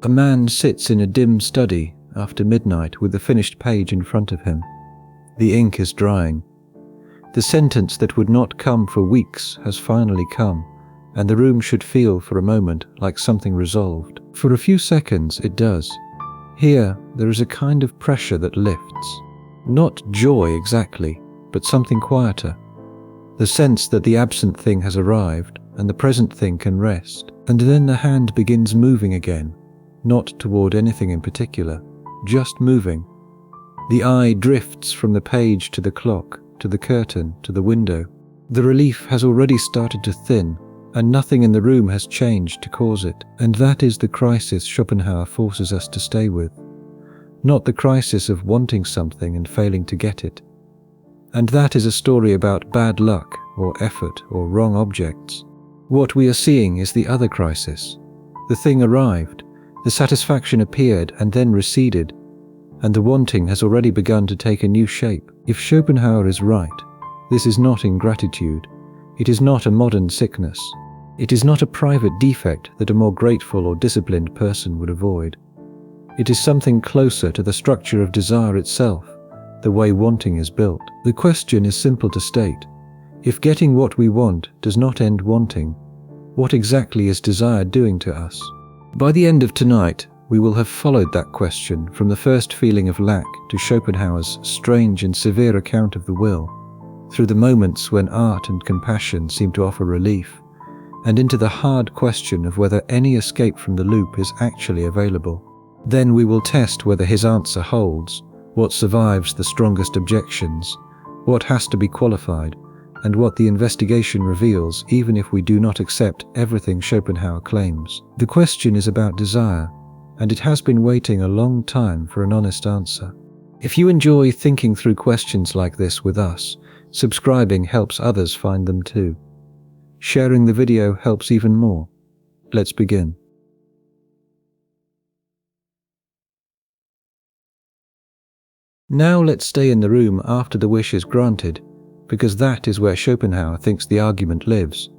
A man sits in a dim study after midnight with the finished page in front of him. The ink is drying. The sentence that would not come for weeks has finally come, and the room should feel for a moment like something resolved. For a few seconds it does. Here there is a kind of pressure that lifts. Not joy exactly, but something quieter. The sense that the absent thing has arrived and the present thing can rest. And then the hand begins moving again, not toward anything in particular, just moving. The eye drifts from the page to the clock, to the curtain, to the window. The relief has already started to thin, and nothing in the room has changed to cause it. And that is the crisis Schopenhauer forces us to stay with. Not the crisis of wanting something and failing to get it. And that is a story about bad luck, or effort, or wrong objects. What we are seeing is the other crisis. The thing arrived, the satisfaction appeared and then receded, and the wanting has already begun to take a new shape. If Schopenhauer is right, this is not ingratitude. It is not a modern sickness. It is not a private defect that a more grateful or disciplined person would avoid. It is something closer to the structure of desire itself, the way wanting is built. The question is simple to state. If getting what we want does not end wanting, what exactly is desire doing to us? By the end of tonight, we will have followed that question from the first feeling of lack to Schopenhauer's strange and severe account of the will, through the moments when art and compassion seem to offer relief, and into the hard question of whether any escape from the loop is actually available. Then we will test whether his answer holds, what survives the strongest objections, what has to be qualified, and what the investigation reveals even if we do not accept everything Schopenhauer claims. The question is about desire, and it has been waiting a long time for an honest answer. If you enjoy thinking through questions like this with us, subscribing helps others find them too. Sharing the video helps even more. Let's begin. Now let's stay in the room after the wish is granted, because that is where Schopenhauer thinks the argument lives.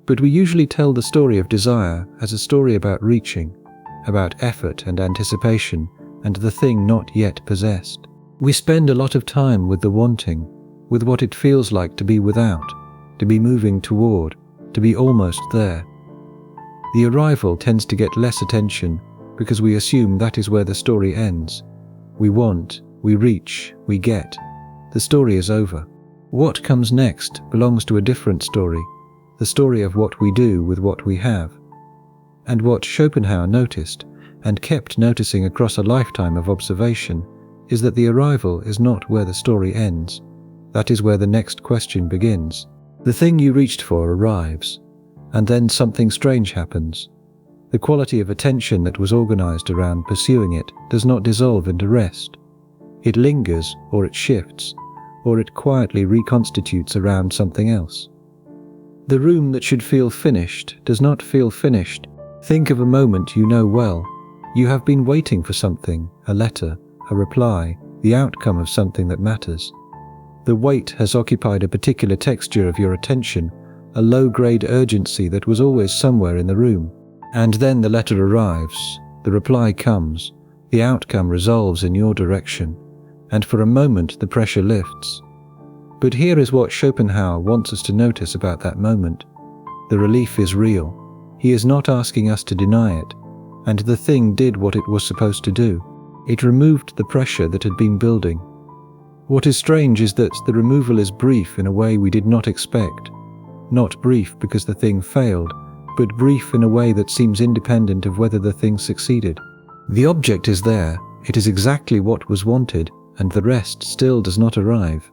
But we usually tell the story of desire as a story about reaching, about effort and anticipation, and the thing not yet possessed. We spend a lot of time with the wanting, with what it feels like to be without, to be moving toward, to be almost there. The arrival tends to get less attention because we assume that is where the story ends. We want, we reach, we get. The story is over. What comes next belongs to a different story, the story of what we do with what we have. And what Schopenhauer noticed, and kept noticing across a lifetime of observation, is that the arrival is not where the story ends. That is where the next question begins. The thing you reached for arrives, and then something strange happens. The quality of attention that was organized around pursuing it does not dissolve into rest. It lingers, or it shifts, or it quietly reconstitutes around something else. The room that should feel finished does not feel finished. Think of a moment you know well. You have been waiting for something, a letter, a reply, the outcome of something that matters. The wait has occupied a particular texture of your attention, a low-grade urgency that was always somewhere in the room. And then the letter arrives, the reply comes, the outcome resolves in your direction, and for a moment the pressure lifts. But here is what Schopenhauer wants us to notice about that moment. The relief is real. He is not asking us to deny it, and the thing did what it was supposed to do. It removed the pressure that had been building. What is strange is that the removal is brief in a way we did not expect. Not brief because the thing failed, but brief in a way that seems independent of whether the thing succeeded. The object is there, it is exactly what was wanted, and the rest still does not arrive.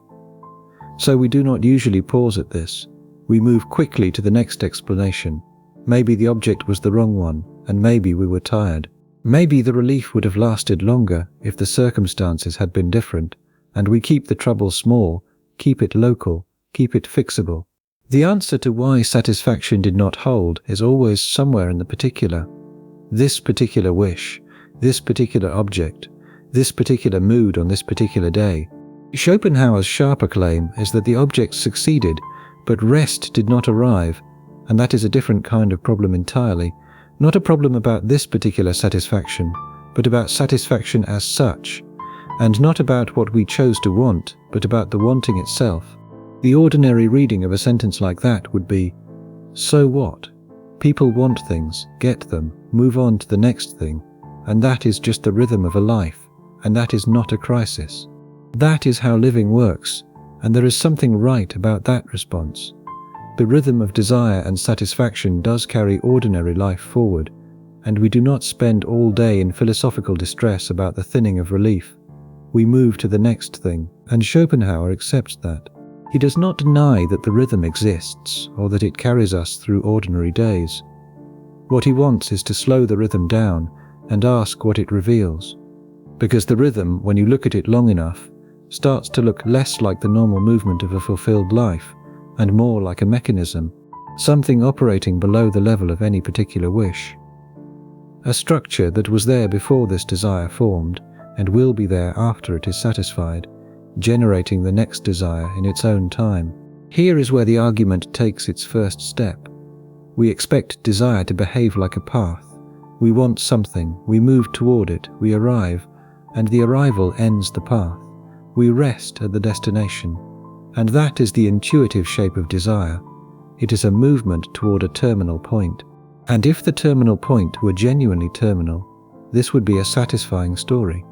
So we do not usually pause at this. We move quickly to the next explanation. Maybe the object was the wrong one, and maybe we were tired. Maybe the relief would have lasted longer if the circumstances had been different, and we keep the trouble small, keep it local, keep it fixable. The answer to why satisfaction did not hold is always somewhere in the particular. This particular wish, this particular object, this particular mood on this particular day. Schopenhauer's sharper claim is that the object succeeded, but rest did not arrive, and that is a different kind of problem entirely. Not a problem about this particular satisfaction, but about satisfaction as such, and not about what we chose to want, but about the wanting itself. The ordinary reading of a sentence like that would be, "So what? People want things, get them, move on to the next thing, and that is just the rhythm of a life, and that is not a crisis." That is how living works, and there is something right about that response. The rhythm of desire and satisfaction does carry ordinary life forward, and we do not spend all day in philosophical distress about the thinning of relief. We move to the next thing, and Schopenhauer accepts that. He does not deny that the rhythm exists, or that it carries us through ordinary days. What he wants is to slow the rhythm down and ask what it reveals. Because the rhythm, when you look at it long enough, starts to look less like the normal movement of a fulfilled life, and more like a mechanism, something operating below the level of any particular wish. A structure that was there before this desire formed, and will be there after it is satisfied, generating the next desire in its own time. Here is where the argument takes its first step. We expect desire to behave like a path. We want something, we move toward it, we arrive, and the arrival ends the path. We rest at the destination, and that is the intuitive shape of desire. It is a movement toward a terminal point. And if the terminal point were genuinely terminal, this would be a satisfying story.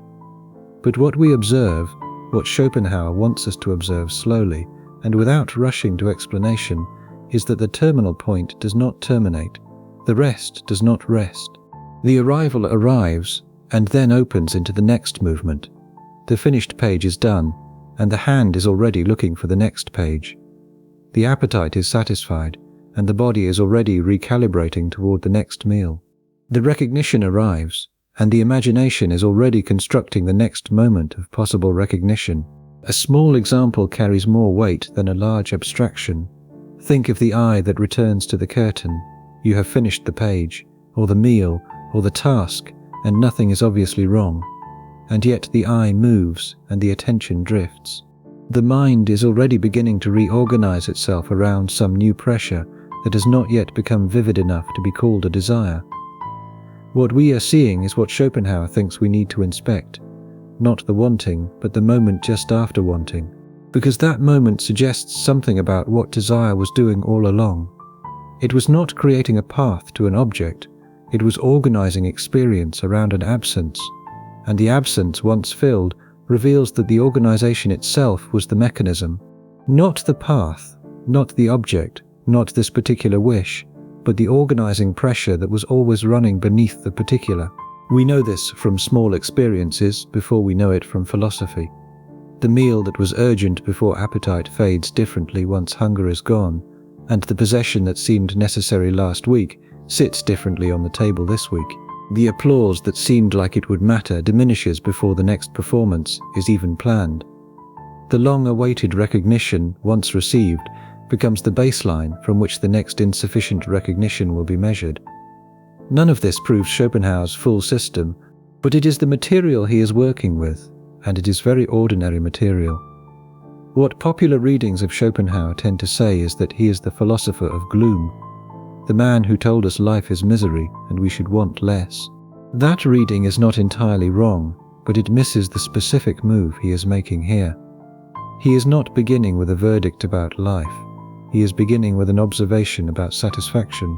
But what we observe, what Schopenhauer wants us to observe slowly, and without rushing to explanation, is that the terminal point does not terminate. The rest does not rest. The arrival arrives, and then opens into the next movement. The finished page is done, and the hand is already looking for the next page. The appetite is satisfied, and the body is already recalibrating toward the next meal. The recognition arrives, and the imagination is already constructing the next moment of possible recognition. A small example carries more weight than a large abstraction. Think of the eye that returns to the curtain. You have finished the page, or the meal, or the task, and nothing is obviously wrong. And yet the eye moves, and the attention drifts. The mind is already beginning to reorganize itself around some new pressure that has not yet become vivid enough to be called a desire. What we are seeing is what Schopenhauer thinks we need to inspect, not the wanting, but the moment just after wanting, because that moment suggests something about what desire was doing all along. It was not creating a path to an object, it was organizing experience around an absence, and the absence, once filled, reveals that the organization itself was the mechanism, not the path, not the object, not this particular wish, but the organizing pressure that was always running beneath the particular. We know this from small experiences before we know it from philosophy. The meal that was urgent before appetite fades differently once hunger is gone, and the possession that seemed necessary last week sits differently on the table this week. The applause that seemed like it would matter diminishes before the next performance is even planned. The long-awaited recognition, once received, becomes the baseline from which the next insufficient recognition will be measured. None of this proves Schopenhauer's full system, but it is the material he is working with, and it is very ordinary material. What popular readings of Schopenhauer tend to say is that he is the philosopher of gloom, the man who told us life is misery and we should want less. That reading is not entirely wrong, but it misses the specific move he is making here. He is not beginning with a verdict about life. He is beginning with an observation about satisfaction.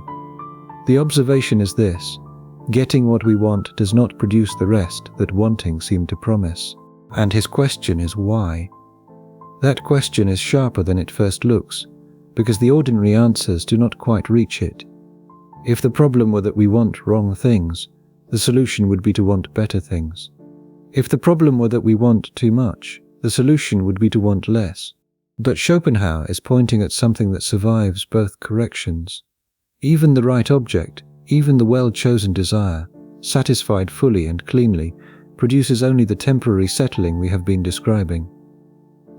The observation is this: getting what we want does not produce the rest that wanting seemed to promise. And his question is why? That question is sharper than it first looks, because the ordinary answers do not quite reach it. If the problem were that we want wrong things, the solution would be to want better things. If the problem were that we want too much, the solution would be to want less. But Schopenhauer is pointing at something that survives both corrections. Even the right object, even the well-chosen desire, satisfied fully and cleanly, produces only the temporary settling we have been describing.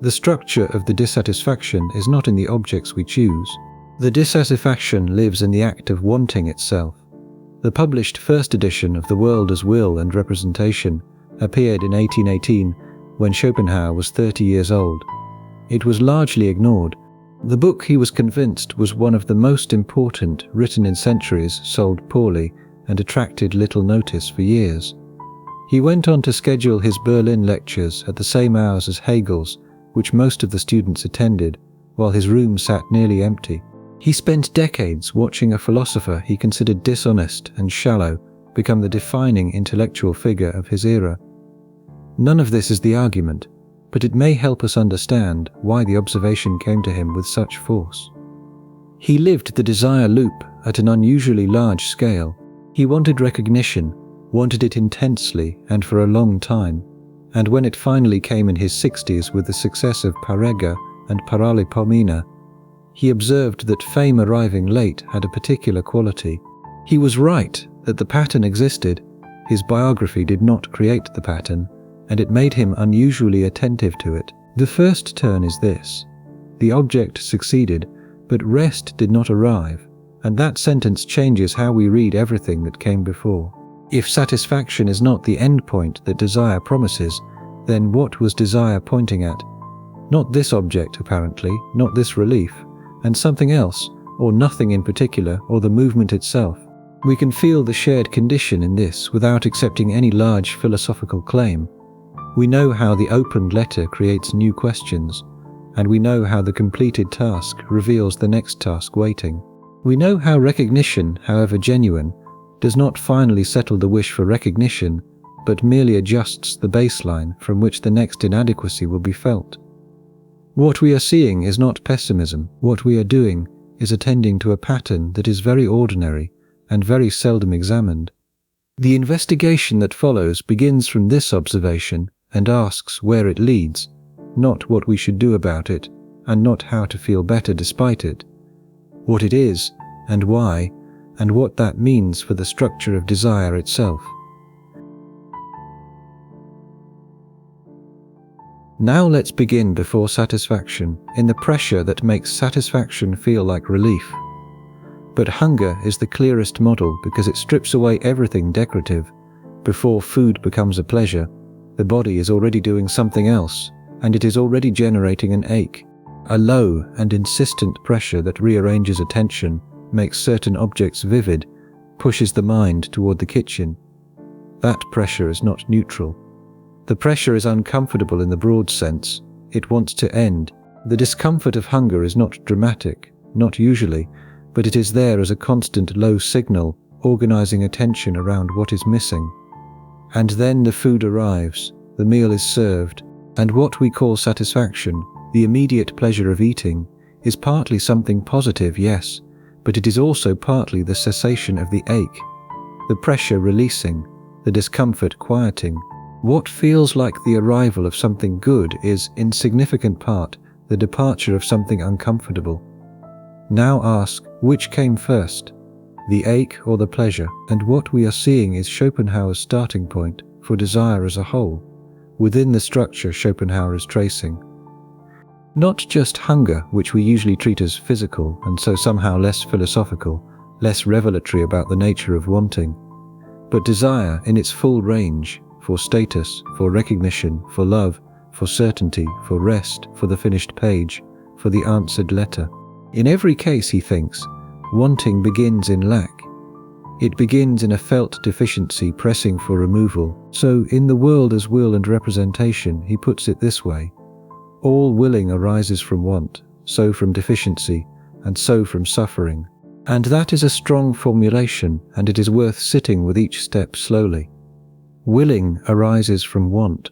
The structure of the dissatisfaction is not in the objects we choose. The dissatisfaction lives in the act of wanting itself. The published first edition of The World as Will and Representation appeared in 1818 when Schopenhauer was 30 years old. It was largely ignored. The book, he was convinced, was one of the most important written in centuries, sold poorly, and attracted little notice for years. He went on to schedule his Berlin lectures at the same hours as Hegel's, which most of the students attended, while his room sat nearly empty. He spent decades watching a philosopher he considered dishonest and shallow become the defining intellectual figure of his era. None of this is the argument, but it may help us understand why the observation came to him with such force. He lived the desire loop at an unusually large scale. He wanted recognition, wanted it intensely and for a long time, and when it finally came in his 60s with the success of Parega and Paralipomena, he observed that fame arriving late had a particular quality. He was right that the pattern existed. His biography did not create the pattern, and it made him unusually attentive to it. The first turn is this: the object succeeded, but rest did not arrive, and that sentence changes how we read everything that came before. If satisfaction is not the end point that desire promises, then what was desire pointing at? Not this object, apparently, not this relief, and something else, or nothing in particular, or the movement itself. We can feel the shared condition in this without accepting any large philosophical claim. We know how the opened letter creates new questions, and we know how the completed task reveals the next task waiting. We know how recognition, however genuine, does not finally settle the wish for recognition, but merely adjusts the baseline from which the next inadequacy will be felt. What we are seeing is not pessimism. What we are doing is attending to a pattern that is very ordinary and very seldom examined. The investigation that follows begins from this observation and asks where it leads, not what we should do about it, and not how to feel better despite it. What it is, and why, and what that means for the structure of desire itself. Now let's begin before satisfaction, in the pressure that makes satisfaction feel like relief. But hunger is the clearest model because it strips away everything decorative. Before food becomes a pleasure, the body is already doing something else, and it is already generating an ache, a low and insistent pressure that rearranges attention, makes certain objects vivid, pushes the mind toward the kitchen. That pressure is not neutral. The pressure is uncomfortable in the broad sense. It wants to end. The discomfort of hunger is not dramatic, not usually, but it is there as a constant low signal, organizing attention around what is missing. And then the food arrives, the meal is served, and what we call satisfaction, the immediate pleasure of eating, is partly something positive, yes, but it is also partly the cessation of the ache, the pressure releasing, the discomfort quieting. What feels like the arrival of something good is, in significant part, the departure of something uncomfortable. Now ask, which came first, the ache or the pleasure? And what we are seeing is Schopenhauer's starting point for desire as a whole, within the structure Schopenhauer is tracing. Not just hunger, which we usually treat as physical and so somehow less philosophical, less revelatory about the nature of wanting, but desire in its full range, for status, for recognition, for love, for certainty, for rest, for the finished page, for the answered letter. In every case, he thinks, wanting begins in lack. It begins in a felt deficiency pressing for removal. So, in the world as will and representation, he puts it this way: all willing arises from want, so from deficiency, and so from suffering. And that is a strong formulation, and it is worth sitting with each step slowly. Willing arises from want.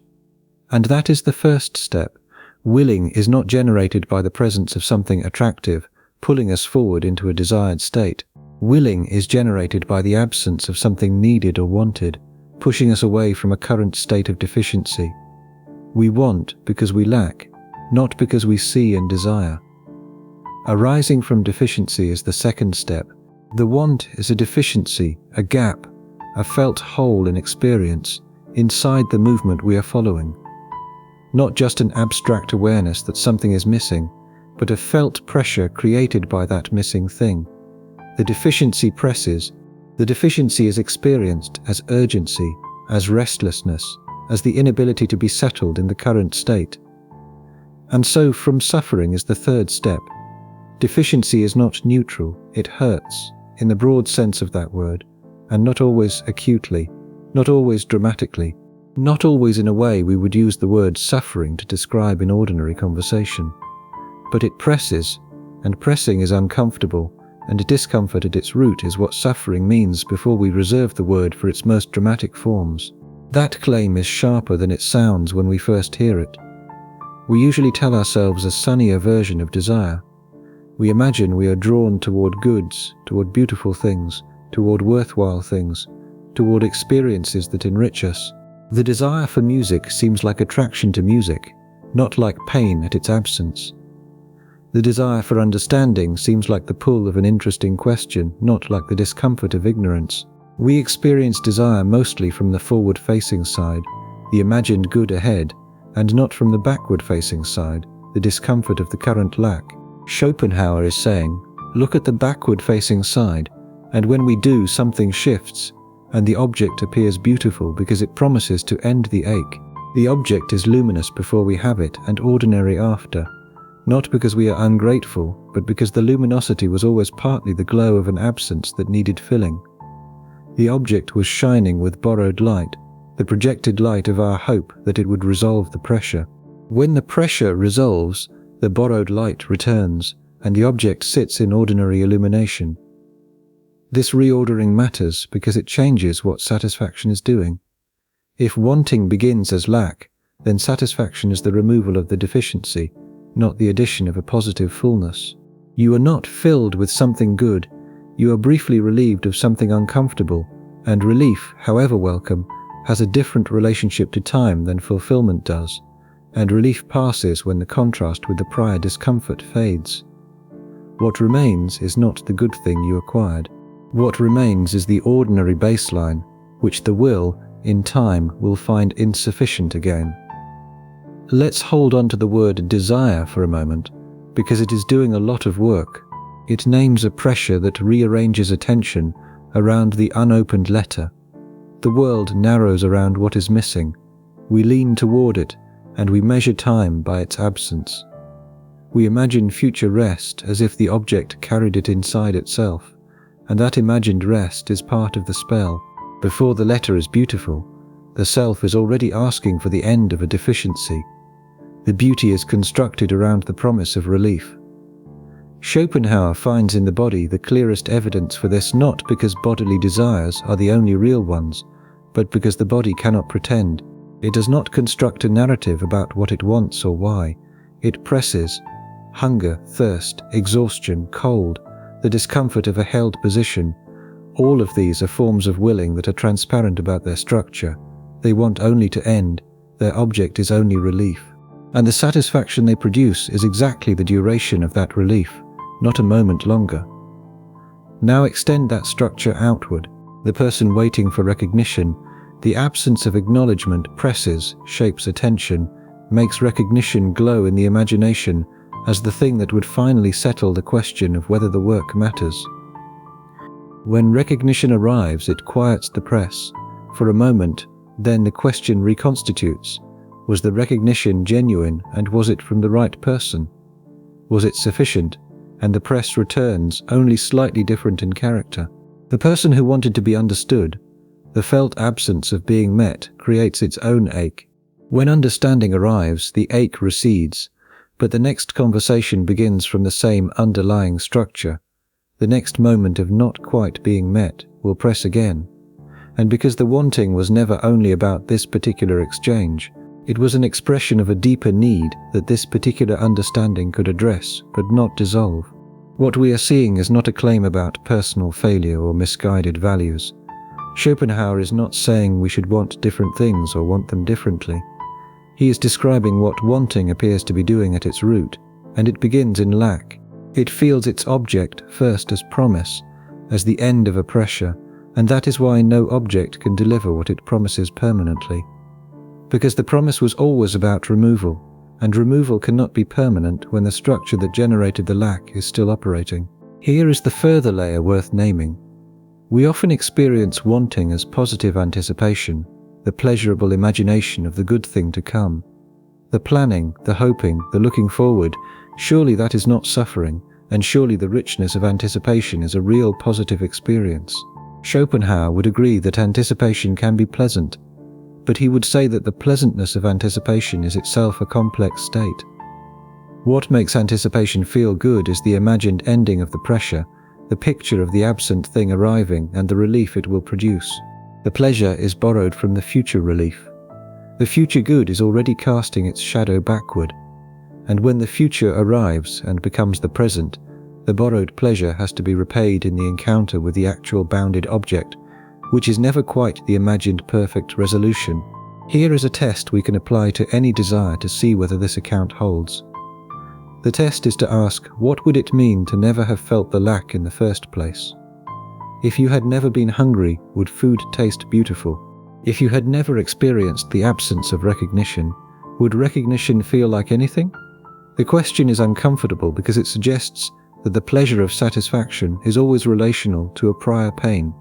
And that is the first step. Willing is not generated by the presence of something attractive, pulling us forward into a desired state. Willing is generated by the absence of something needed or wanted, pushing us away from a current state of deficiency. We want because we lack, not because we see and desire. Arising from deficiency is the second step. The want is a deficiency, a gap, a felt hole in experience, inside the movement we are following. Not just an abstract awareness that something is missing, but a felt pressure created by that missing thing. The deficiency presses. The deficiency is experienced as urgency, as restlessness, as the inability to be settled in the current state. And so from suffering is the third step. Deficiency is not neutral, it hurts, in the broad sense of that word, and not always acutely, not always dramatically, not always in a way we would use the word suffering to describe in ordinary conversation. But it presses, and pressing is uncomfortable, and discomfort at its root is what suffering means before we reserve the word for its most dramatic forms. That claim is sharper than it sounds when we first hear it. We usually tell ourselves a sunnier version of desire. We imagine we are drawn toward goods, toward beautiful things, toward worthwhile things, toward experiences that enrich us. The desire for music seems like attraction to music, not like pain at its absence. The desire for understanding seems like the pull of an interesting question, not like the discomfort of ignorance. We experience desire mostly from the forward-facing side, the imagined good ahead, and not from the backward-facing side, the discomfort of the current lack. Schopenhauer is saying, look at the backward-facing side, and when we do, something shifts, and the object appears beautiful because it promises to end the ache. The object is luminous before we have it and ordinary after, not because we are ungrateful, but because the luminosity was always partly the glow of an absence that needed filling. The object was shining with borrowed light, the projected light of our hope that it would resolve the pressure. When the pressure resolves, the borrowed light returns, and the object sits in ordinary illumination. This reordering matters because it changes what satisfaction is doing. If wanting begins as lack, then satisfaction is the removal of the deficiency, not the addition of a positive fullness. You are not filled with something good, you are briefly relieved of something uncomfortable, and relief, however welcome, has a different relationship to time than fulfillment does, and relief passes when the contrast with the prior discomfort fades. What remains is not the good thing you acquired. What remains is the ordinary baseline, which the will, in time, will find insufficient again. Let's hold on to the word desire for a moment, because it is doing a lot of work. It names a pressure that rearranges attention around the unopened letter. The world narrows around what is missing. We lean toward it, and we measure time by its absence. We imagine future rest as if the object carried it inside itself, and that imagined rest is part of the spell. Before the letter is beautiful, the self is already asking for the end of a deficiency. The beauty is constructed around the promise of relief. Schopenhauer finds in the body the clearest evidence for this, not because bodily desires are the only real ones, but because the body cannot pretend. It does not construct a narrative about what it wants or why. It presses. Hunger, thirst, exhaustion, cold, the discomfort of a held position, all of these are forms of willing that are transparent about their structure. They want only to end. Their object is only relief. And the satisfaction they produce is exactly the duration of that relief, not a moment longer. Now extend that structure outward. The person waiting for recognition, the absence of acknowledgement presses, shapes attention, makes recognition glow in the imagination as the thing that would finally settle the question of whether the work matters. When recognition arrives, it quiets the press. For a moment, then the question reconstitutes. Was the recognition genuine, and was it from the right person? Was it sufficient? And the press returns, only slightly different in character. The person who wanted to be understood, the felt absence of being met, creates its own ache. When understanding arrives, the ache recedes, but the next conversation begins from the same underlying structure. The next moment of not quite being met will press again. And because the wanting was never only about this particular exchange, it was an expression of a deeper need that this particular understanding could address, but not dissolve. What we are seeing is not a claim about personal failure or misguided values. Schopenhauer is not saying we should want different things or want them differently. He is describing what wanting appears to be doing at its root, and it begins in lack. It feels its object first as promise, as the end of a pressure, and that is why no object can deliver what it promises permanently. Because the promise was always about removal, and removal cannot be permanent when the structure that generated the lack is still operating. Here is the further layer worth naming. We often experience wanting as positive anticipation, the pleasurable imagination of the good thing to come. The planning, the hoping, the looking forward, surely that is not suffering, and surely the richness of anticipation is a real positive experience. Schopenhauer would agree that anticipation can be pleasant, but he would say that the pleasantness of anticipation is itself a complex state. What makes anticipation feel good is the imagined ending of the pressure, the picture of the absent thing arriving, and the relief it will produce. The pleasure is borrowed from the future relief. The future good is already casting its shadow backward, and when the future arrives and becomes the present, the borrowed pleasure has to be repaid in the encounter with the actual bounded object, which is never quite the imagined perfect resolution. Here is a test we can apply to any desire to see whether this account holds. The test is to ask, what would it mean to never have felt the lack in the first place? If you had never been hungry, would food taste beautiful? If you had never experienced the absence of recognition, would recognition feel like anything? The question is uncomfortable because it suggests that the pleasure of satisfaction is always relational to a prior pain.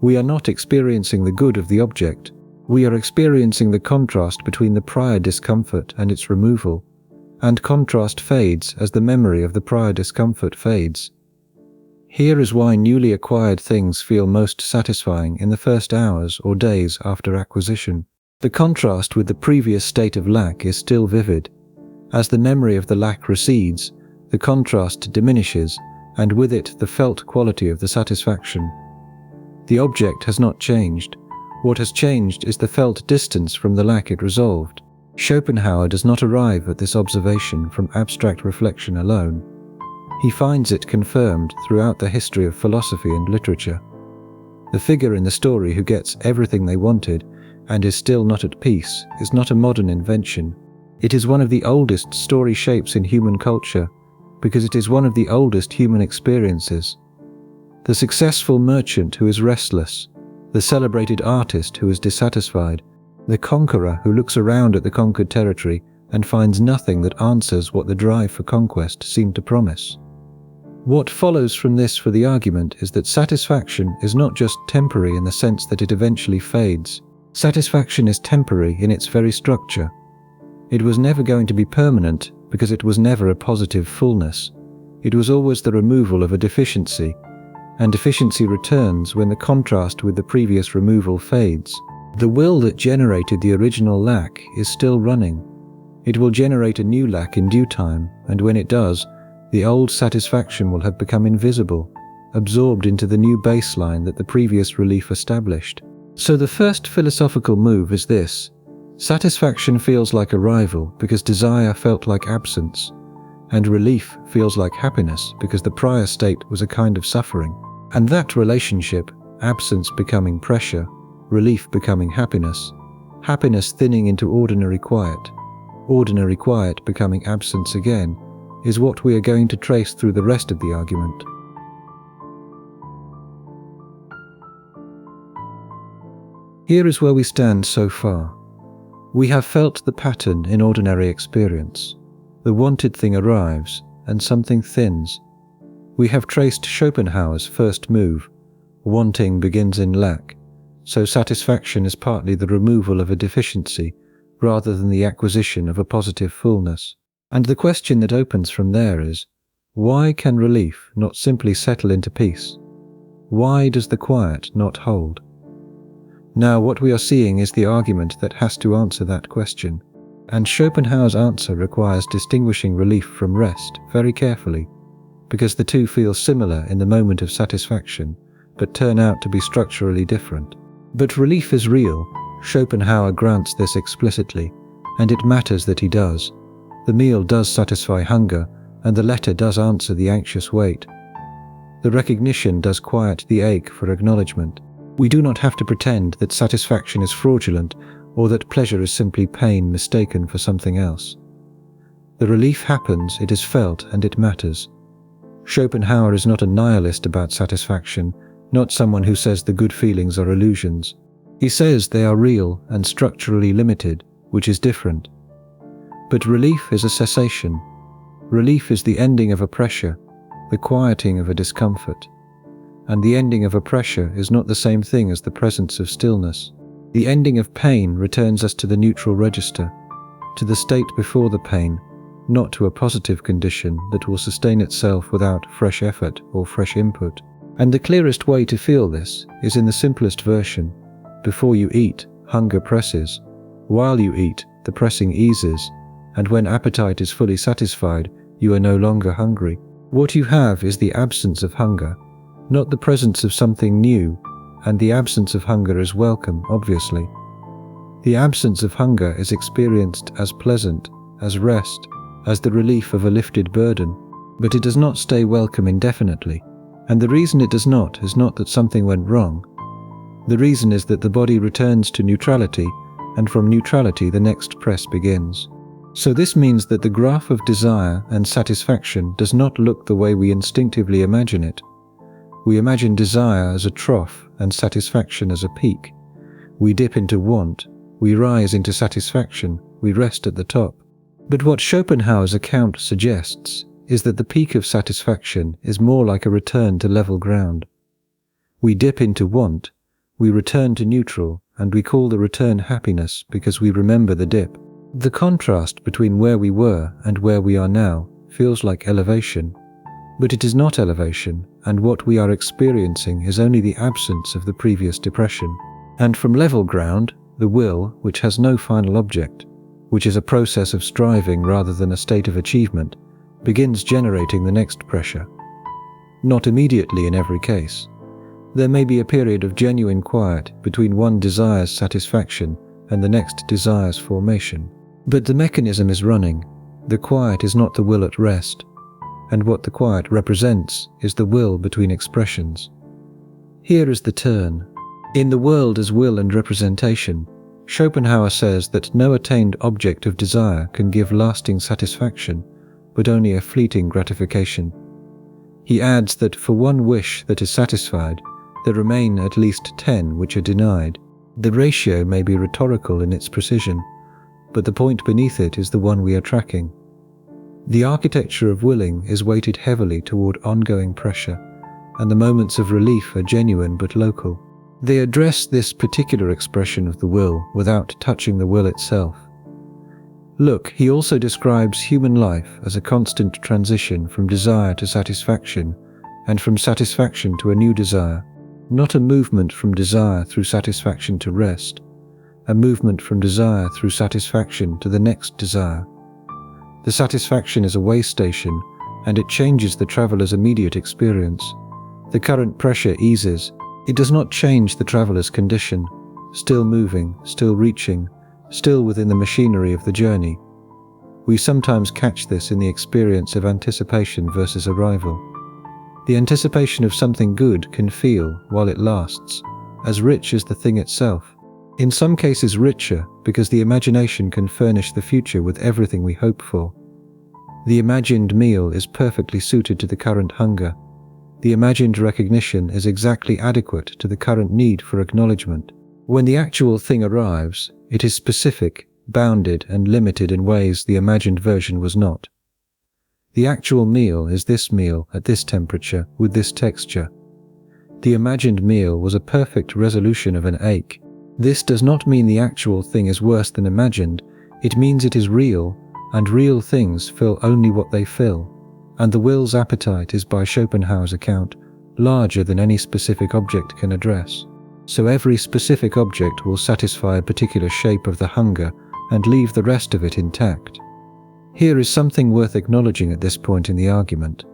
We are not experiencing the good of the object, we are experiencing the contrast between the prior discomfort and its removal, and contrast fades as the memory of the prior discomfort fades. Here is why newly acquired things feel most satisfying in the first hours or days after acquisition. The contrast with the previous state of lack is still vivid. As the memory of the lack recedes, the contrast diminishes, and with it the felt quality of the satisfaction. The object has not changed. What has changed is the felt distance from the lack it resolved. Schopenhauer does not arrive at this observation from abstract reflection alone. He finds it confirmed throughout the history of philosophy and literature. The figure in the story who gets everything they wanted and is still not at peace is not a modern invention. It is one of the oldest story shapes in human culture, because it is one of the oldest human experiences. The successful merchant who is restless, the celebrated artist who is dissatisfied, the conqueror who looks around at the conquered territory and finds nothing that answers what the drive for conquest seemed to promise. What follows from this for the argument is that satisfaction is not just temporary in the sense that it eventually fades. Satisfaction is temporary in its very structure. It was never going to be permanent because it was never a positive fullness. It was always the removal of a deficiency, and deficiency returns when the contrast with the previous removal fades. The will that generated the original lack is still running. It will generate a new lack in due time, and when it does, the old satisfaction will have become invisible, absorbed into the new baseline that the previous relief established. So the first philosophical move is this: satisfaction feels like arrival because desire felt like absence, and relief feels like happiness because the prior state was a kind of suffering. And that relationship, absence becoming pressure, relief becoming happiness, happiness thinning into ordinary quiet becoming absence again, is what we are going to trace through the rest of the argument. Here is where we stand so far. We have felt the pattern in ordinary experience. The wanted thing arrives, and something thins. We have traced Schopenhauer's first move. Wanting begins in lack, so satisfaction is partly the removal of a deficiency, rather than the acquisition of a positive fullness. And the question that opens from there is, why can relief not simply settle into peace? Why does the quiet not hold? Now what we are seeing is the argument that has to answer that question, and Schopenhauer's answer requires distinguishing relief from rest very carefully, because the two feel similar in the moment of satisfaction, but turn out to be structurally different. But relief is real. Schopenhauer grants this explicitly, and it matters that he does. The meal does satisfy hunger, and the letter does answer the anxious wait. The recognition does quiet the ache for acknowledgement. We do not have to pretend that satisfaction is fraudulent, or that pleasure is simply pain mistaken for something else. The relief happens, it is felt, and it matters. Schopenhauer is not a nihilist about satisfaction, not someone who says the good feelings are illusions. He says they are real and structurally limited, which is different. But relief is a cessation. Relief is the ending of a pressure, the quieting of a discomfort. And the ending of a pressure is not the same thing as the presence of stillness. The ending of pain returns us to the neutral register, to the state before the pain, not to a positive condition that will sustain itself without fresh effort or fresh input. And the clearest way to feel this is in the simplest version. Before you eat, hunger presses. While you eat, the pressing eases. And when appetite is fully satisfied, you are no longer hungry. What you have is the absence of hunger, not the presence of something new, and the absence of hunger is welcome, obviously. The absence of hunger is experienced as pleasant, as rest, as the relief of a lifted burden, but it does not stay welcome indefinitely. And the reason it does not is not that something went wrong. The reason is that the body returns to neutrality, and from neutrality the next press begins. So this means that the graph of desire and satisfaction does not look the way we instinctively imagine it. We imagine desire as a trough and satisfaction as a peak. We dip into want, we rise into satisfaction, we rest at the top. But what Schopenhauer's account suggests is that the peak of satisfaction is more like a return to level ground. We dip into want, we return to neutral, and we call the return happiness because we remember the dip. The contrast between where we were and where we are now feels like elevation, but it is not elevation, and what we are experiencing is only the absence of the previous depression. And from level ground, the will, which has no final object, which is a process of striving rather than a state of achievement, begins generating the next pressure. Not immediately in every case. There may be a period of genuine quiet between one desire's satisfaction and the next desire's formation. But the mechanism is running. The quiet is not the will at rest, and what the quiet represents is the will between expressions. Here is the turn. In the world as will and representation, Schopenhauer says that no attained object of desire can give lasting satisfaction, but only a fleeting gratification. He adds that for one wish that is satisfied, there remain at least 10 which are denied. The ratio may be rhetorical in its precision, but the point beneath it is the one we are tracking. The architecture of willing is weighted heavily toward ongoing pressure, and the moments of relief are genuine but local. They address this particular expression of the will without touching the will itself. Look, he also describes human life as a constant transition from desire to satisfaction, and from satisfaction to a new desire, not a movement from desire through satisfaction to rest, a movement from desire through satisfaction to the next desire. The satisfaction is a way station, and it changes the traveler's immediate experience. The current pressure eases. It does not change the traveler's condition, still moving, still reaching, still within the machinery of the journey. We sometimes catch this in the experience of anticipation versus arrival. The anticipation of something good can feel, while it lasts, as rich as the thing itself. In some cases richer, because the imagination can furnish the future with everything we hope for. The imagined meal is perfectly suited to the current hunger. The imagined recognition is exactly adequate to the current need for acknowledgement. When the actual thing arrives, it is specific, bounded, and limited in ways the imagined version was not. The actual meal is this meal at this temperature with this texture. The imagined meal was a perfect resolution of an ache. This does not mean the actual thing is worse than imagined, it means it is real, and real things fill only what they fill, and the will's appetite is, by Schopenhauer's account, larger than any specific object can address. So every specific object will satisfy a particular shape of the hunger and leave the rest of it intact. Here is something worth acknowledging at this point in the argument.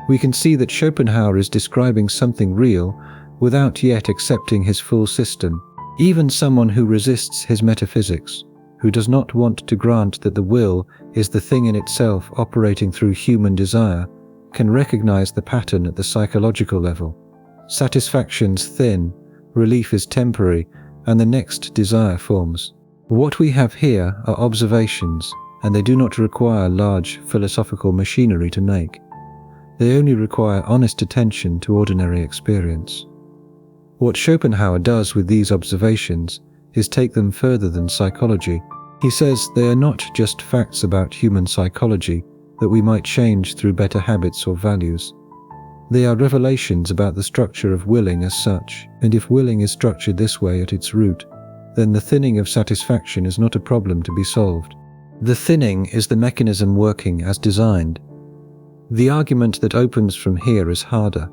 We can see that Schopenhauer is describing something real without yet accepting his full system. Even someone who resists his metaphysics, who does not want to grant that the will is the thing in itself operating through human desire, can recognize the pattern at the psychological level. Satisfaction's thin, relief is temporary, and the next desire forms. What we have here are observations, and they do not require large philosophical machinery to make. They only require honest attention to ordinary experience. What Schopenhauer does with these observations is take them further than psychology. He says they are not just facts about human psychology that we might change through better habits or values. They are revelations about the structure of willing as such, and if willing is structured this way at its root, then the thinning of satisfaction is not a problem to be solved. The thinning is the mechanism working as designed. The argument that opens from here is harder.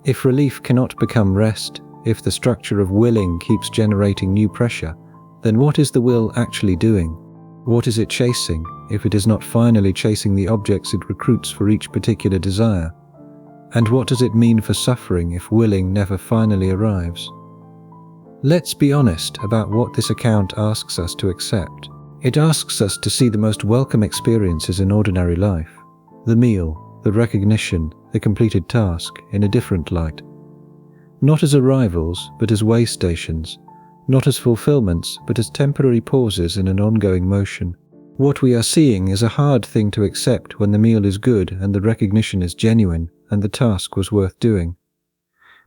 If relief cannot become rest, if the structure of willing keeps generating new pressure, then what is the will actually doing? What is it chasing, if it is not finally chasing the objects it recruits for each particular desire? And what does it mean for suffering if willing never finally arrives? Let's be honest about what this account asks us to accept. It asks us to see the most welcome experiences in ordinary life, the meal, the recognition, the completed task, in a different light. Not as arrivals, but as way stations, not as fulfillments, but as temporary pauses in an ongoing motion. What we are seeing is a hard thing to accept when the meal is good and the recognition is genuine and the task was worth doing.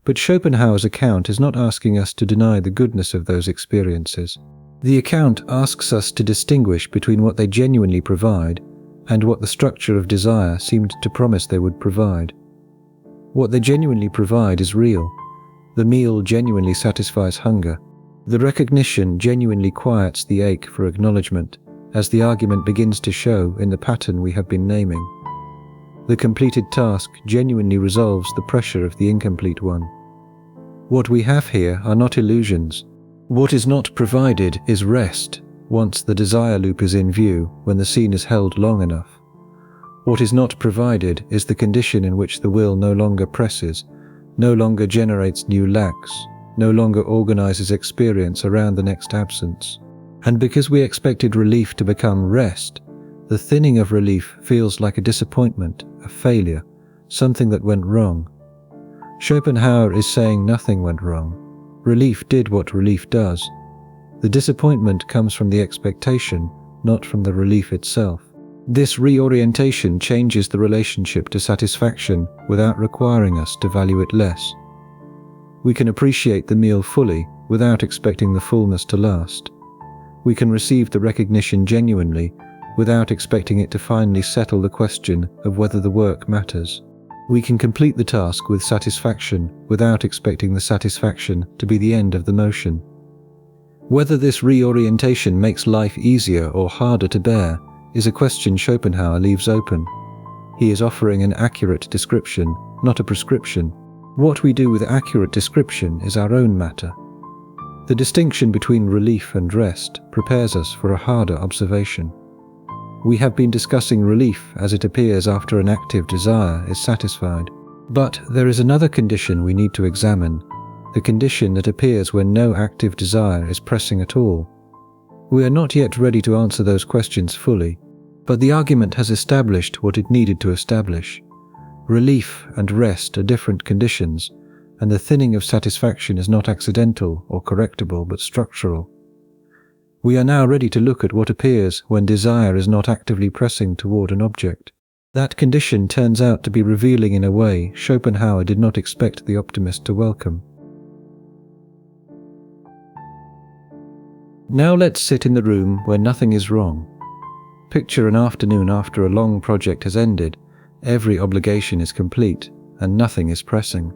But Schopenhauer's account is not asking us to deny the goodness of those experiences. The account asks us to distinguish between what they genuinely provide and what the structure of desire seemed to promise they would provide. What they genuinely provide is real. The meal genuinely satisfies hunger. The recognition genuinely quiets the ache for acknowledgement, as the argument begins to show in the pattern we have been naming. The completed task genuinely resolves the pressure of the incomplete one. What we have here are not illusions. What is not provided is rest, once the desire loop is in view, when the scene is held long enough. What is not provided is the condition in which the will no longer presses, no longer generates new lacks, no longer organizes experience around the next absence. And because we expected relief to become rest, the thinning of relief feels like a disappointment, a failure, something that went wrong. Schopenhauer is saying nothing went wrong. Relief did what relief does. The disappointment comes from the expectation, not from the relief itself. This reorientation changes the relationship to satisfaction without requiring us to value it less. We can appreciate the meal fully without expecting the fullness to last. We can receive the recognition genuinely without expecting it to finally settle the question of whether the work matters. We can complete the task with satisfaction without expecting the satisfaction to be the end of the motion. Whether this reorientation makes life easier or harder to bear is a question Schopenhauer leaves open. He is offering an accurate description, not a prescription. What we do with accurate description is our own matter. The distinction between relief and rest prepares us for a harder observation. We have been discussing relief as it appears after an active desire is satisfied. But there is another condition we need to examine, the condition that appears when no active desire is pressing at all. We are not yet ready to answer those questions fully, but the argument has established what it needed to establish. Relief and rest are different conditions, and the thinning of satisfaction is not accidental or correctable but structural. We are now ready to look at what appears when desire is not actively pressing toward an object. That condition turns out to be revealing in a way Schopenhauer did not expect the optimist to welcome. Now let's sit in the room where nothing is wrong. Picture an afternoon after a long project has ended, every obligation is complete, and nothing is pressing.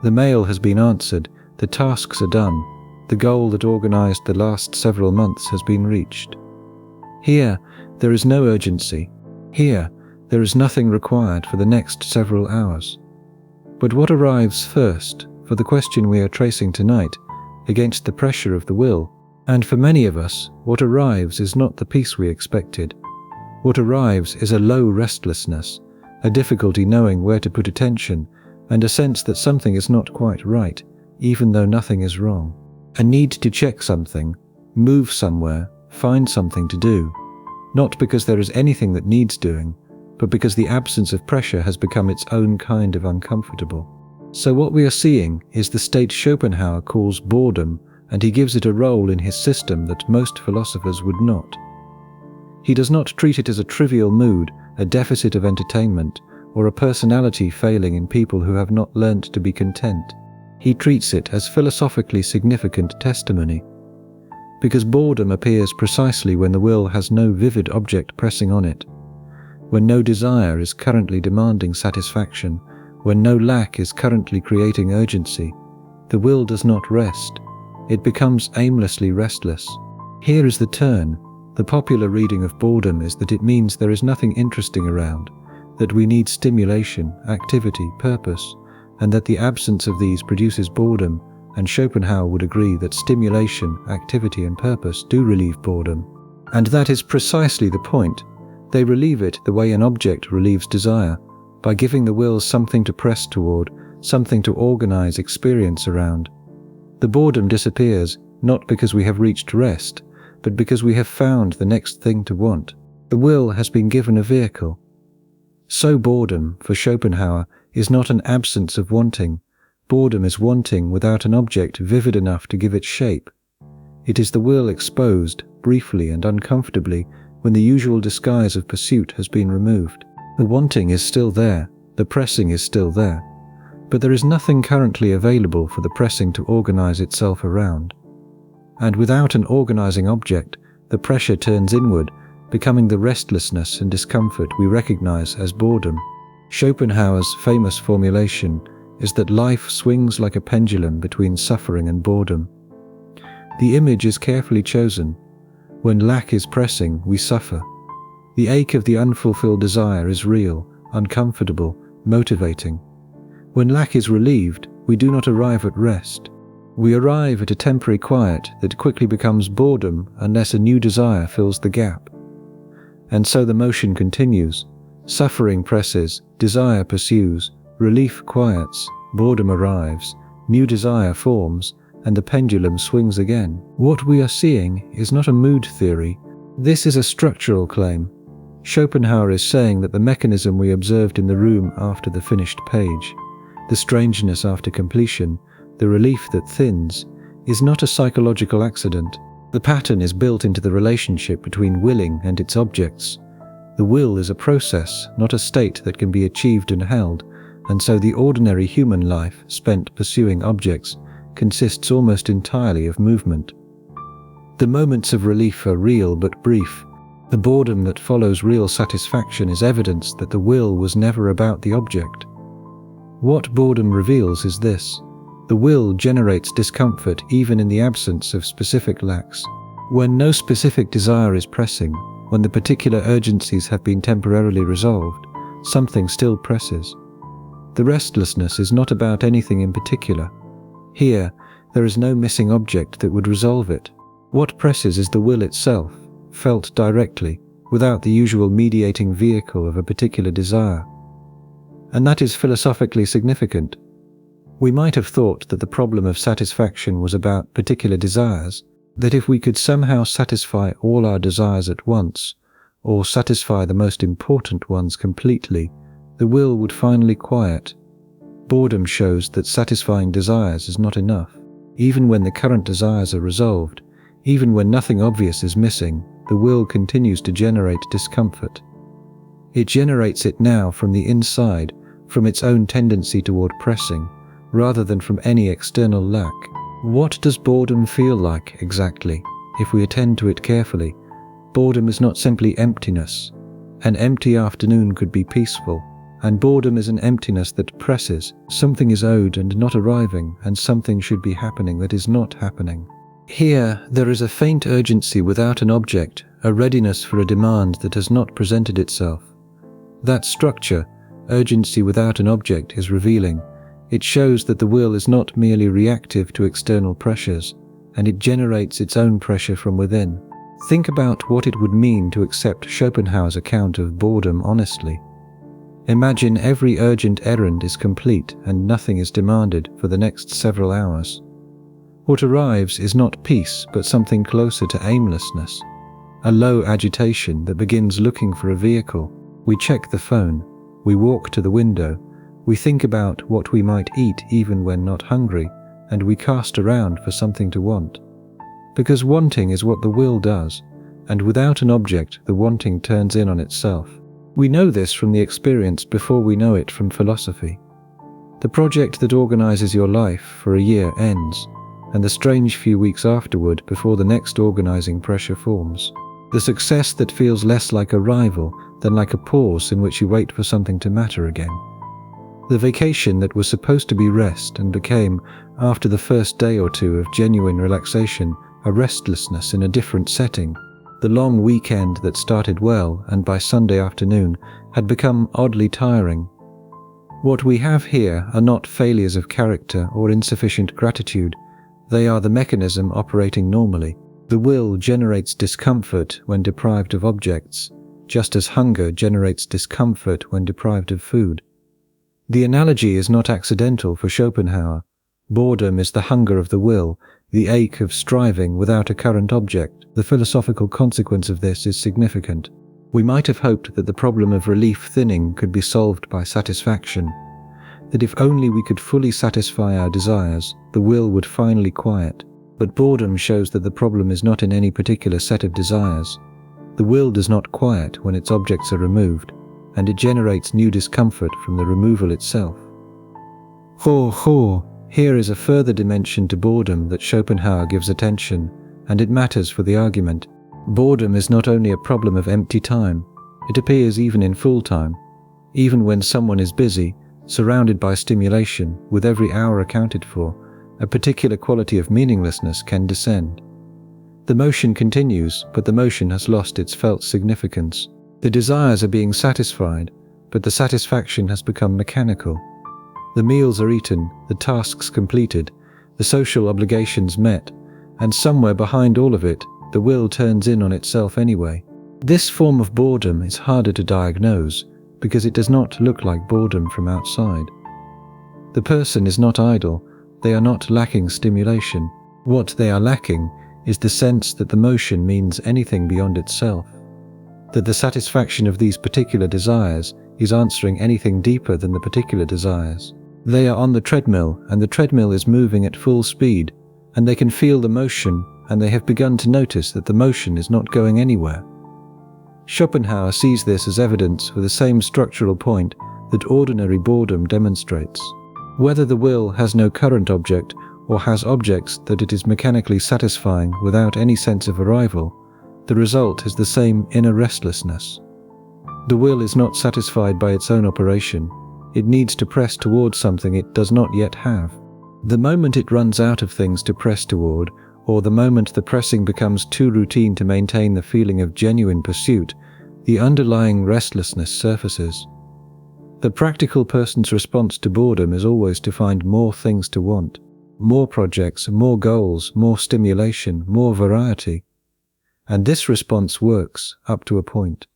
The mail has been answered, the tasks are done, the goal that organized the last several months has been reached. Here, there is no urgency. Here, there is nothing required for the next several hours. But what arrives first, for the question we are tracing tonight, against the pressure of the will? And for many of us, what arrives is not the peace we expected. What arrives is a low restlessness, a difficulty knowing where to put attention, and a sense that something is not quite right, even though nothing is wrong. A need to check something, move somewhere, find something to do, not because there is anything that needs doing, but because the absence of pressure has become its own kind of uncomfortable. So what we are seeing is the state Schopenhauer calls boredom, and he gives it a role in his system that most philosophers would not. He does not treat it as a trivial mood, a deficit of entertainment, or a personality failing in people who have not learnt to be content. He treats it as philosophically significant testimony. Because boredom appears precisely when the will has no vivid object pressing on it, when no desire is currently demanding satisfaction, when no lack is currently creating urgency, the will does not rest. It becomes aimlessly restless. Here is the turn. The popular reading of boredom is that it means there is nothing interesting around, that we need stimulation, activity, purpose, and that the absence of these produces boredom, and Schopenhauer would agree that stimulation, activity and purpose do relieve boredom. And that is precisely the point. They relieve it the way an object relieves desire, by giving the will something to press toward, something to organize experience around. The boredom disappears not because we have reached rest, but because we have found the next thing to want. The will has been given a vehicle. So boredom, for Schopenhauer, is not an absence of wanting. Boredom is wanting without an object vivid enough to give it shape. It is the will exposed, briefly and uncomfortably, when the usual disguise of pursuit has been removed. The wanting is still there, the pressing is still there, but there is nothing currently available for the pressing to organize itself around. And without an organizing object, the pressure turns inward, becoming the restlessness and discomfort we recognize as boredom. Schopenhauer's famous formulation is that life swings like a pendulum between suffering and boredom. The image is carefully chosen. When lack is pressing, we suffer. The ache of the unfulfilled desire is real, uncomfortable, motivating. When lack is relieved, we do not arrive at rest. We arrive at a temporary quiet that quickly becomes boredom unless a new desire fills the gap. And so the motion continues. Suffering presses, desire pursues, relief quiets, boredom arrives, new desire forms, and the pendulum swings again. What we are seeing is not a mood theory. This is a structural claim. Schopenhauer is saying that the mechanism we observed in the room after the finished page, the strangeness after completion, the relief that thins, is not a psychological accident. The pattern is built into the relationship between willing and its objects. The will is a process, not a state that can be achieved and held, and so the ordinary human life spent pursuing objects consists almost entirely of movement. The moments of relief are real but brief. The boredom that follows real satisfaction is evidence that the will was never about the object. What boredom reveals is this: the will generates discomfort even in the absence of specific lacks. When no specific desire is pressing, when the particular urgencies have been temporarily resolved, something still presses. The restlessness is not about anything in particular. Here, there is no missing object that would resolve it. What presses is the will itself, felt directly, without the usual mediating vehicle of a particular desire. And that is philosophically significant. We might have thought that the problem of satisfaction was about particular desires, that if we could somehow satisfy all our desires at once, or satisfy the most important ones completely, the will would finally quiet. Boredom shows that satisfying desires is not enough. Even when the current desires are resolved, even when nothing obvious is missing, the will continues to generate discomfort. It generates it now from the inside, from its own tendency toward pressing, rather than from any external lack. What does boredom feel like exactly, if we attend to it carefully? Boredom is not simply emptiness. An empty afternoon could be peaceful, and boredom is an emptiness that presses. Something is owed and not arriving, and something should be happening that is not happening. Here, there is a faint urgency without an object, a readiness for a demand that has not presented itself. That structure, urgency without an object, is revealing. It shows that the will is not merely reactive to external pressures, and it generates its own pressure from within. Think about what it would mean to accept Schopenhauer's account of boredom honestly. Imagine every urgent errand is complete and nothing is demanded for the next several hours. What arrives is not peace, but something closer to aimlessness, a low agitation that begins looking for a vehicle. We check the phone, we walk to the window, we think about what we might eat even when not hungry, and we cast around for something to want. Because wanting is what the will does, and without an object the wanting turns in on itself. We know this from the experience before we know it from philosophy. The project that organizes your life for a year ends, and the strange few weeks afterward before the next organizing pressure forms. The success that feels less like a rival than like a pause in which you wait for something to matter again. The vacation that was supposed to be rest and became, after the first day or two of genuine relaxation, a restlessness in a different setting. The long weekend that started well and by Sunday afternoon had become oddly tiring. What we have here are not failures of character or insufficient gratitude. They are the mechanism operating normally. The will generates discomfort when deprived of objects, just as hunger generates discomfort when deprived of food. The analogy is not accidental for Schopenhauer. Boredom is the hunger of the will, the ache of striving without a current object. The philosophical consequence of this is significant. We might have hoped that the problem of relief thinning could be solved by satisfaction, that if only we could fully satisfy our desires, the will would finally quiet. But boredom shows that the problem is not in any particular set of desires. The will does not quiet when its objects are removed, and it generates new discomfort from the removal itself. Here is a further dimension to boredom that Schopenhauer gives attention, and it matters for the argument. Boredom is not only a problem of empty time, it appears even in full time. Even when someone is busy, surrounded by stimulation, with every hour accounted for, a particular quality of meaninglessness can descend. The motion continues, but the motion has lost its felt significance. The desires are being satisfied, but the satisfaction has become mechanical. The meals are eaten, the tasks completed, the social obligations met, and somewhere behind all of it, the will turns in on itself anyway. This form of boredom is harder to diagnose because it does not look like boredom from outside. The person is not idle, they are not lacking stimulation. What they are lacking is the sense that the motion means anything beyond itself, that the satisfaction of these particular desires is answering anything deeper than the particular desires. They are on the treadmill, and the treadmill is moving at full speed, and they can feel the motion, and they have begun to notice that the motion is not going anywhere. Schopenhauer sees this as evidence for the same structural point that ordinary boredom demonstrates. Whether the will has no current object or has objects that it is mechanically satisfying without any sense of arrival, the result is the same inner restlessness. The will is not satisfied by its own operation. It needs to press towards something it does not yet have. The moment it runs out of things to press toward, or the moment the pressing becomes too routine to maintain the feeling of genuine pursuit, the underlying restlessness surfaces. The practical person's response to boredom is always to find more things to want, more projects, more goals, more stimulation, more variety. And this response works up to a point.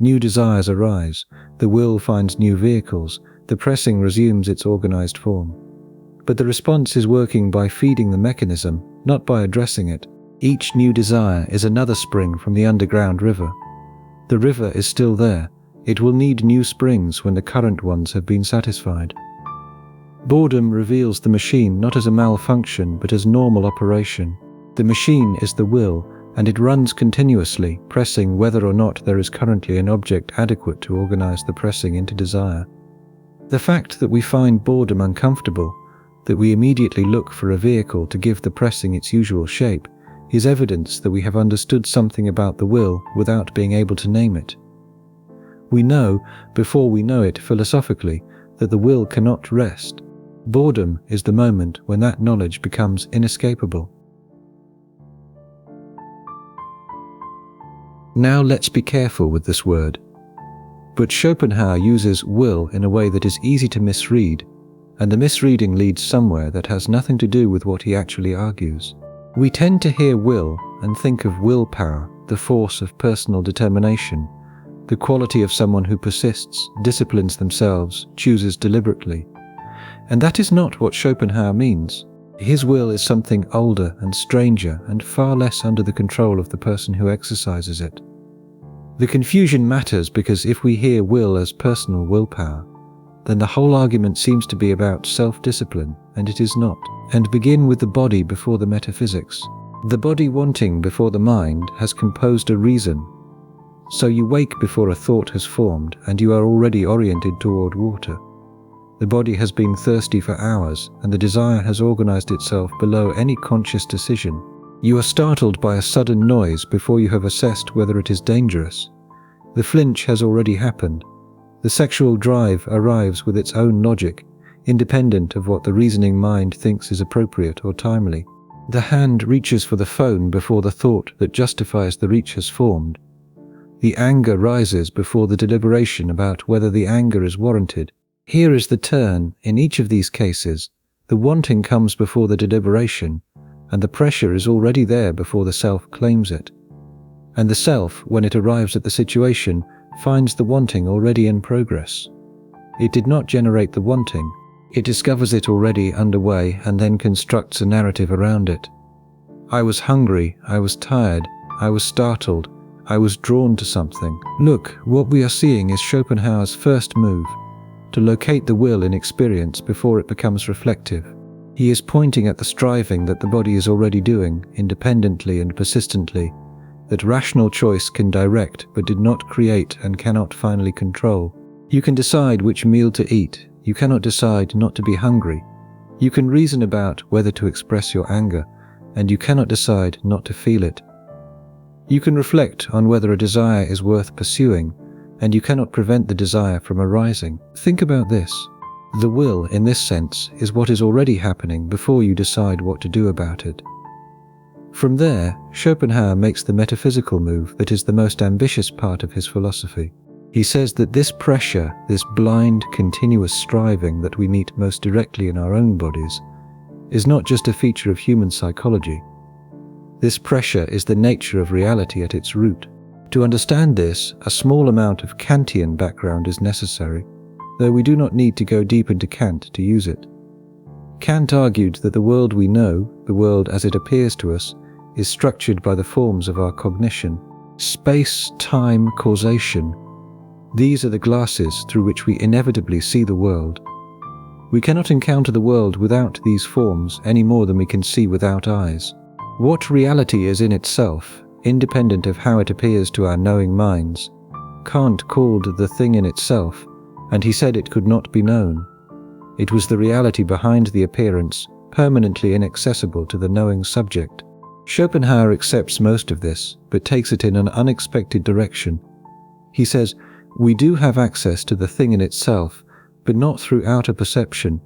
New desires arise, the will finds new vehicles, the pressing resumes its organized form. But the response is working by feeding the mechanism, not by addressing it. Each new desire is another spring from the underground river. The river is still there. It will need new springs when the current ones have been satisfied. Boredom reveals the machine not as a malfunction but as normal operation. The machine is the will, and it runs continuously, pressing whether or not there is currently an object adequate to organize the pressing into desire. The fact that we find boredom uncomfortable, that we immediately look for a vehicle to give the pressing its usual shape, is evidence that we have understood something about the will without being able to name it. We know, before we know it philosophically, that the will cannot rest. Boredom is the moment when that knowledge becomes inescapable. Now let's be careful with this word. But Schopenhauer uses will in a way that is easy to misread, and the misreading leads somewhere that has nothing to do with what he actually argues. We tend to hear will and think of willpower, the force of personal determination, the quality of someone who persists, disciplines themselves, chooses deliberately. And that is not what Schopenhauer means. His will is something older and stranger and far less under the control of the person who exercises it. The confusion matters because if we hear will as personal willpower, then the whole argument seems to be about self-discipline, and it is not, and begin with the body before the metaphysics. The body wanting before the mind has composed a reason. So you wake before a thought has formed, and you are already oriented toward water. The body has been thirsty for hours, and the desire has organized itself below any conscious decision. You are startled by a sudden noise before you have assessed whether it is dangerous. The flinch has already happened. The sexual drive arrives with its own logic, independent of what the reasoning mind thinks is appropriate or timely. The hand reaches for the phone before the thought that justifies the reach has formed. The anger rises before the deliberation about whether the anger is warranted. Here is the turn. In each of these cases, the wanting comes before the deliberation, and the pressure is already there before the self claims it. And the self, when it arrives at the situation, finds the wanting already in progress. It did not generate the wanting, it discovers it already underway and then constructs a narrative around it. I was hungry, I was tired, I was startled, I was drawn to something. Look, what we are seeing is Schopenhauer's first move, to locate the will in experience before it becomes reflective. He is pointing at the striving that the body is already doing, independently and persistently, that rational choice can direct but did not create and cannot finally control. You can decide which meal to eat, you cannot decide not to be hungry. You can reason about whether to express your anger, and you cannot decide not to feel it. You can reflect on whether a desire is worth pursuing, and you cannot prevent the desire from arising. Think about this. The will, in this sense, is what is already happening before you decide what to do about it. From there, Schopenhauer makes the metaphysical move that is the most ambitious part of his philosophy. He says that this pressure, this blind, continuous striving that we meet most directly in our own bodies, is not just a feature of human psychology. This pressure is the nature of reality at its root. To understand this, a small amount of Kantian background is necessary, though we do not need to go deep into Kant to use it. Kant argued that the world we know, the world as it appears to us, is structured by the forms of our cognition. Space, time, causation. These are the glasses through which we inevitably see the world. We cannot encounter the world without these forms any more than we can see without eyes. What reality is in itself, independent of how it appears to our knowing minds, Kant called the thing in itself, and he said it could not be known. It was the reality behind the appearance, permanently inaccessible to the knowing subject. Schopenhauer accepts most of this, but takes it in an unexpected direction. He says, we do have access to the thing in itself, but not through outer perception.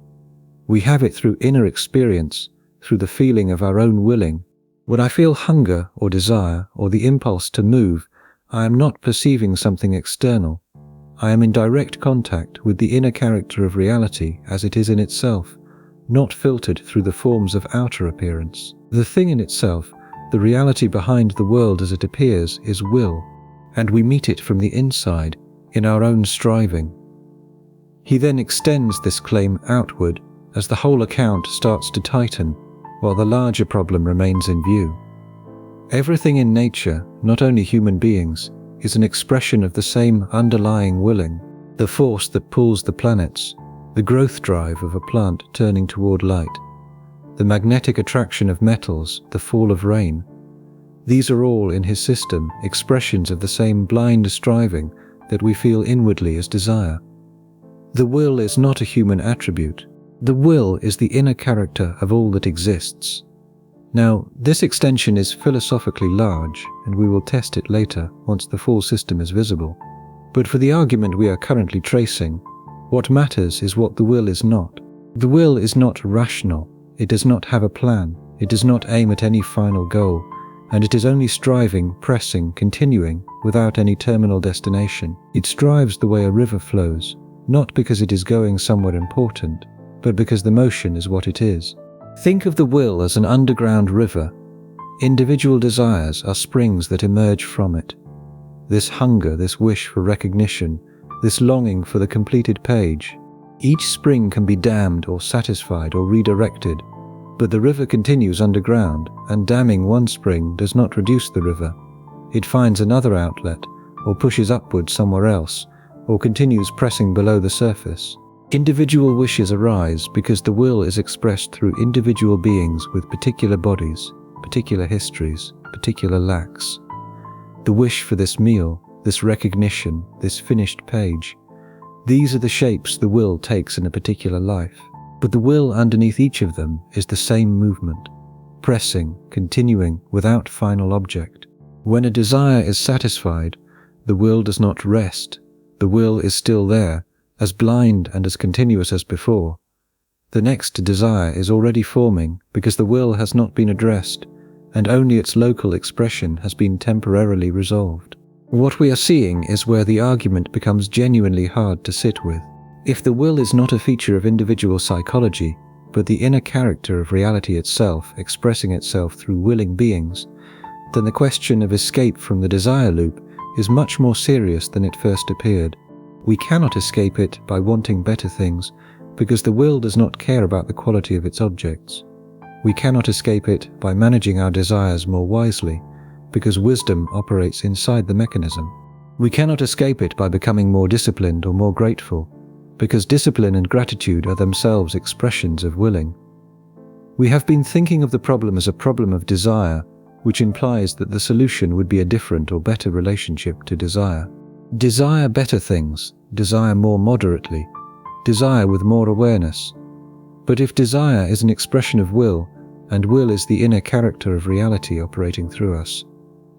We have it through inner experience, through the feeling of our own willing. When I feel hunger or desire or the impulse to move, I am not perceiving something external. I am in direct contact with the inner character of reality as it is in itself, not filtered through the forms of outer appearance. The thing in itself, the reality behind the world as it appears, is will, and we meet it from the inside, in our own striving. He then extends this claim outward as the whole account starts to tighten, while the larger problem remains in view. Everything in nature, not only human beings, is an expression of the same underlying willing, the force that pulls the planets, the growth drive of a plant turning toward light, the magnetic attraction of metals, the fall of rain. These are all in his system expressions of the same blind striving that we feel inwardly as desire. The will is not a human attribute. The will is the inner character of all that exists. Now, this extension is philosophically large, and we will test it later once the full system is visible. But for the argument we are currently tracing, what matters is what the will is not. The will is not rational, it does not have a plan, it does not aim at any final goal, and it is only striving, pressing, continuing, without any terminal destination. It strives the way a river flows, not because it is going somewhere important, but because the motion is what it is. Think of the will as an underground river. Individual desires are springs that emerge from it. This hunger, this wish for recognition, this longing for the completed page. Each spring can be dammed or satisfied or redirected, but the river continues underground, and damming one spring does not reduce the river. It finds another outlet, or pushes upward somewhere else, or continues pressing below the surface. Individual wishes arise because the will is expressed through individual beings with particular bodies, particular histories, particular lacks. The wish for this meal, this recognition, this finished page. These are the shapes the will takes in a particular life. But the will underneath each of them is the same movement, pressing, continuing, without final object. When a desire is satisfied, the will does not rest. The will is still there, as blind and as continuous as before. The next desire is already forming because the will has not been addressed, and only its local expression has been temporarily resolved. What we are seeing is where the argument becomes genuinely hard to sit with. If the will is not a feature of individual psychology, but the inner character of reality itself expressing itself through willing beings, then the question of escape from the desire loop is much more serious than it first appeared. We cannot escape it by wanting better things, because the will does not care about the quality of its objects. We cannot escape it by managing our desires more wisely, because wisdom operates inside the mechanism. We cannot escape it by becoming more disciplined or more grateful, because discipline and gratitude are themselves expressions of willing. We have been thinking of the problem as a problem of desire, which implies that the solution would be a different or better relationship to desire. Desire better things, desire more moderately, desire with more awareness. But if desire is an expression of will, and will is the inner character of reality operating through us,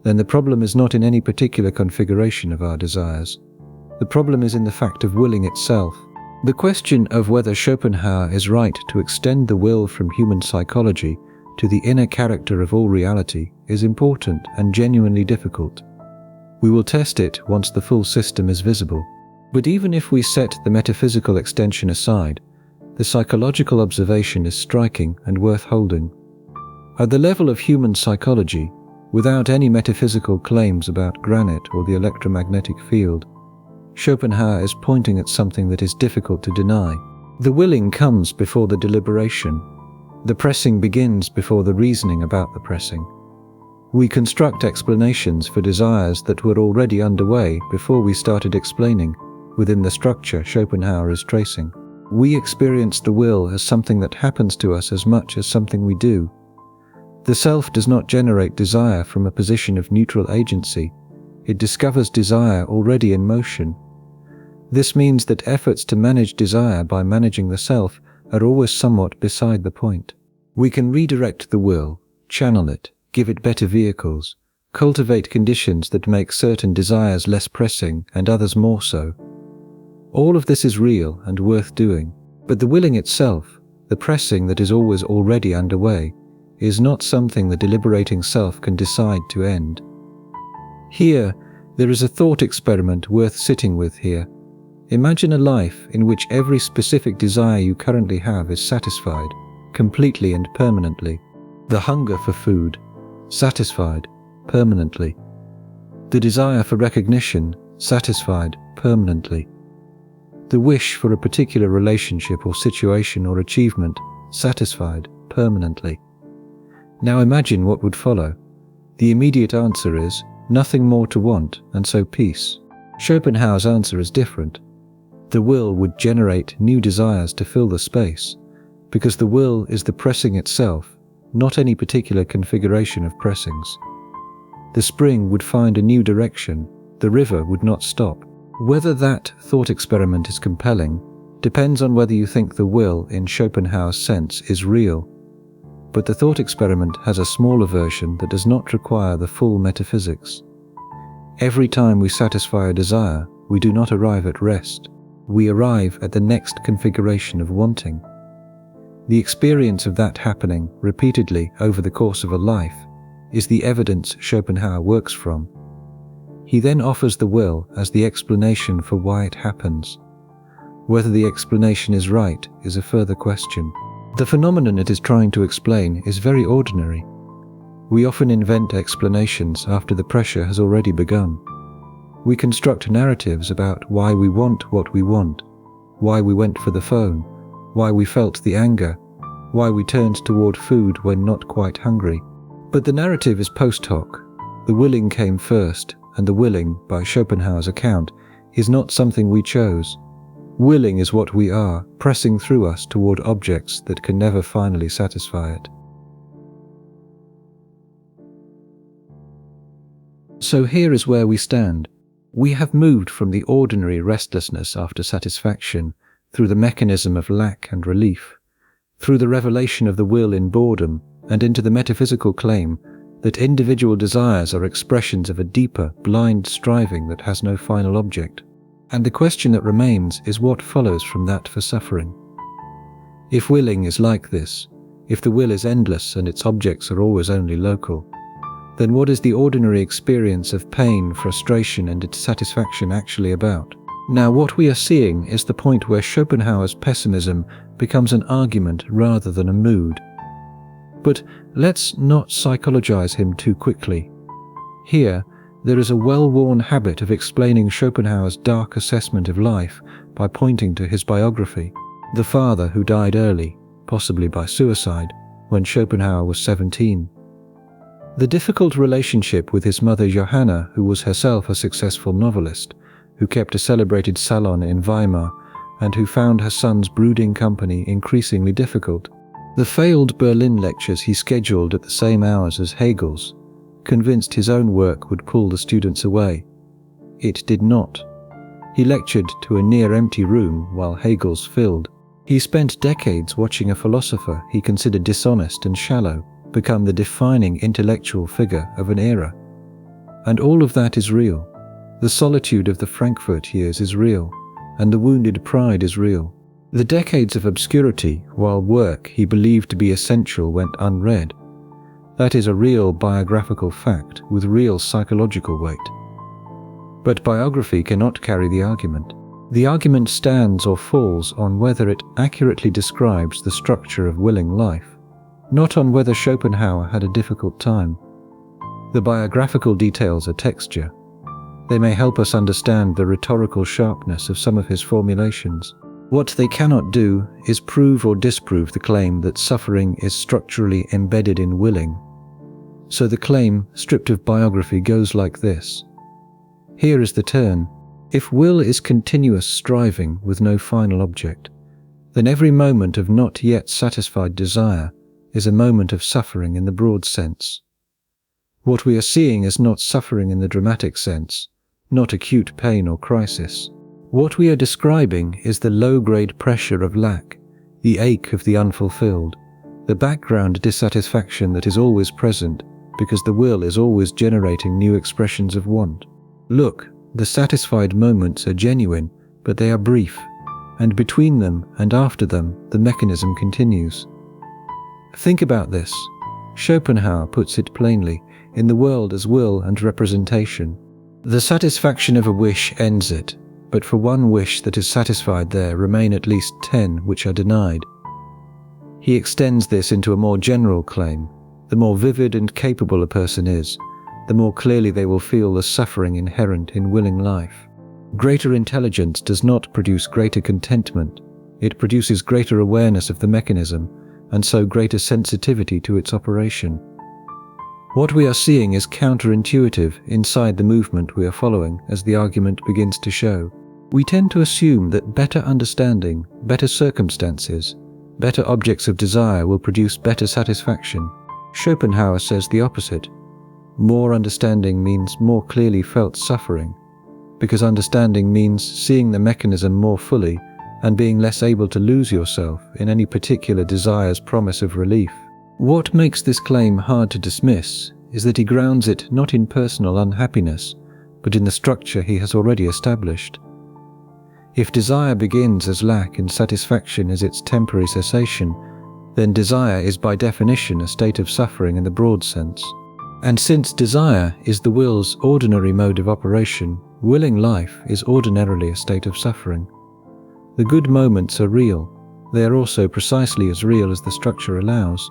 then the problem is not in any particular configuration of our desires. The problem is in the fact of willing itself. The question of whether Schopenhauer is right to extend the will from human psychology to the inner character of all reality is important and genuinely difficult. We will test it once the full system is visible. But even if we set the metaphysical extension aside, the psychological observation is striking and worth holding. At the level of human psychology, without any metaphysical claims about granite or the electromagnetic field, Schopenhauer is pointing at something that is difficult to deny. The willing comes before the deliberation. The pressing begins before the reasoning about the pressing. We construct explanations for desires that were already underway before we started explaining, within the structure Schopenhauer is tracing. We experience the will as something that happens to us as much as something we do. The self does not generate desire from a position of neutral agency. It discovers desire already in motion. This means that efforts to manage desire by managing the self are always somewhat beside the point. We can redirect the will, channel it, give it better vehicles, cultivate conditions that make certain desires less pressing and others more so. All of this is real and worth doing, but the willing itself, the pressing that is always already underway, is not something the deliberating self can decide to end. Here, there is a thought experiment worth sitting with here. Imagine a life in which every specific desire you currently have is satisfied, completely and permanently. The hunger for food, satisfied, permanently. The desire for recognition, satisfied, permanently. The wish for a particular relationship or situation or achievement, satisfied, permanently. Now imagine what would follow. The immediate answer is, nothing more to want, and so peace. Schopenhauer's answer is different. The will would generate new desires to fill the space, because the will is the pressing itself, not any particular configuration of pressings. The spring would find a new direction, the river would not stop. Whether that thought experiment is compelling depends on whether you think the will, in Schopenhauer's sense, is real. But the thought experiment has a smaller version that does not require the full metaphysics. Every time we satisfy a desire, we do not arrive at rest. We arrive at the next configuration of wanting. The experience of that happening repeatedly over the course of a life is the evidence Schopenhauer works from. He then offers the will as the explanation for why it happens. Whether the explanation is right is a further question. The phenomenon it is trying to explain is very ordinary. We often invent explanations after the pressure has already begun. We construct narratives about why we want what we want, why we went for the phone, why we felt the anger, why we turned toward food when not quite hungry. But the narrative is post hoc. The willing came first, and the willing, by Schopenhauer's account, is not something we chose. Willing is what we are, pressing through us toward objects that can never finally satisfy it. So here is where we stand. We have moved from the ordinary restlessness after satisfaction, through the mechanism of lack and relief, through the revelation of the will in boredom, and into the metaphysical claim that individual desires are expressions of a deeper, blind striving that has no final object. And the question that remains is what follows from that for suffering. If willing is like this, if the will is endless and its objects are always only local, then what is the ordinary experience of pain, frustration, and dissatisfaction actually about? Now, what we are seeing is the point where Schopenhauer's pessimism becomes an argument rather than a mood. But let's not psychologize him too quickly. Here, there is a well-worn habit of explaining Schopenhauer's dark assessment of life by pointing to his biography, the father who died early, possibly by suicide, when Schopenhauer was 17. The difficult relationship with his mother Johanna, who was herself a successful novelist, who kept a celebrated salon in Weimar, and who found her son's brooding company increasingly difficult. The failed Berlin lectures he scheduled at the same hours as Hegel's, convinced his own work would pull the students away. It did not. He lectured to a near-empty room while Hegel's filled. He spent decades watching a philosopher he considered dishonest and shallow become the defining intellectual figure of an era. And all of that is real. The solitude of the Frankfurt years is real, and the wounded pride is real. The decades of obscurity, while work he believed to be essential went unread. That is a real biographical fact with real psychological weight. But biography cannot carry the argument. The argument stands or falls on whether it accurately describes the structure of willing life, not on whether Schopenhauer had a difficult time. The biographical details are texture. They may help us understand the rhetorical sharpness of some of his formulations. What they cannot do is prove or disprove the claim that suffering is structurally embedded in willing. So the claim, stripped of biography, goes like this. Here is the turn. If will is continuous striving with no final object, then every moment of not yet satisfied desire is a moment of suffering in the broad sense. What we are seeing is not suffering in the dramatic sense, not acute pain or crisis. What we are describing is the low-grade pressure of lack, the ache of the unfulfilled, the background dissatisfaction that is always present because the will is always generating new expressions of want. Look, the satisfied moments are genuine, but they are brief, and between them and after them the mechanism continues. Think about this. Schopenhauer puts it plainly, in the world as will and representation. The satisfaction of a wish ends it, but for one wish that is satisfied there remain at least 10 which are denied. He extends this into a more general claim. The more vivid and capable a person is, the more clearly they will feel the suffering inherent in willing life. Greater intelligence does not produce greater contentment. It produces greater awareness of the mechanism, and so greater sensitivity to its operation. What we are seeing is counterintuitive inside the movement we are following, as the argument begins to show. We tend to assume that better understanding, better circumstances, better objects of desire will produce better satisfaction. Schopenhauer says the opposite. More understanding means more clearly felt suffering, because understanding means seeing the mechanism more fully and being less able to lose yourself in any particular desire's promise of relief. What makes this claim hard to dismiss is that he grounds it not in personal unhappiness, but in the structure he has already established. If desire begins as lack and satisfaction is its temporary cessation, then desire is by definition a state of suffering in the broad sense. And since desire is the will's ordinary mode of operation, willing life is ordinarily a state of suffering. The good moments are real. They are also precisely as real as the structure allows.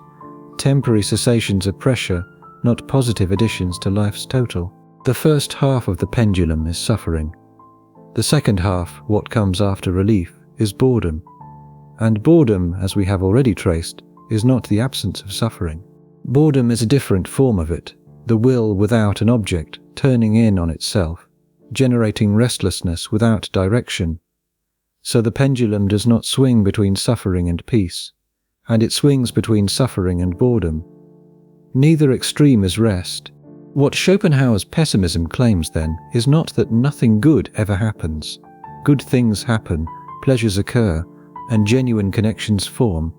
Temporary cessations of pressure, not positive additions to life's total. The first half of the pendulum is suffering. The second half, what comes after relief, is boredom. And boredom, as we have already traced, is not the absence of suffering. Boredom is a different form of it, the will without an object, turning in on itself, generating restlessness without direction. So the pendulum does not swing between suffering and peace, and it swings between suffering and boredom. Neither extreme is rest. What Schopenhauer's pessimism claims, then, is not that nothing good ever happens. Good things happen, pleasures occur, and genuine connections form.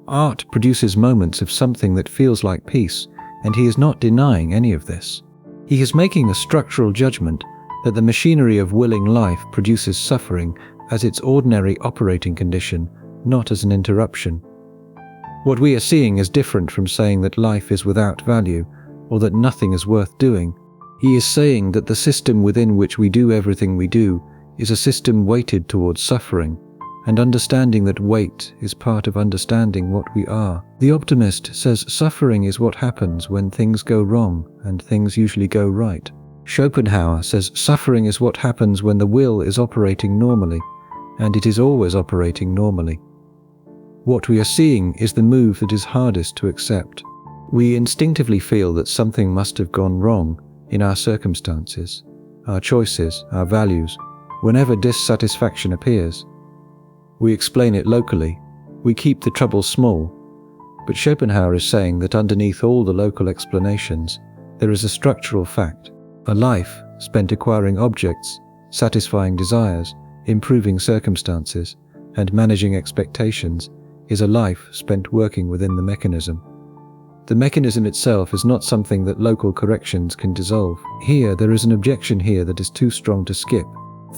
Art produces moments of something that feels like peace, and he is not denying any of this. He is making a structural judgment that the machinery of willing life produces suffering as its ordinary operating condition, not as an interruption. What we are seeing is different from saying that life is without value, or that nothing is worth doing. He is saying that the system within which we do everything we do is a system weighted towards suffering, and understanding that weight is part of understanding what we are. The optimist says suffering is what happens when things go wrong, and things usually go right. Schopenhauer says suffering is what happens when the will is operating normally, and it is always operating normally. What we are seeing is the move that is hardest to accept. We instinctively feel that something must have gone wrong in our circumstances, our choices, our values, whenever dissatisfaction appears. We explain it locally, we keep the trouble small, but Schopenhauer is saying that underneath all the local explanations, there is a structural fact. A life spent acquiring objects, satisfying desires, improving circumstances, and managing expectations is a life spent working within the mechanism. The mechanism itself is not something that local corrections can dissolve. Here, there is an objection here that is too strong to skip.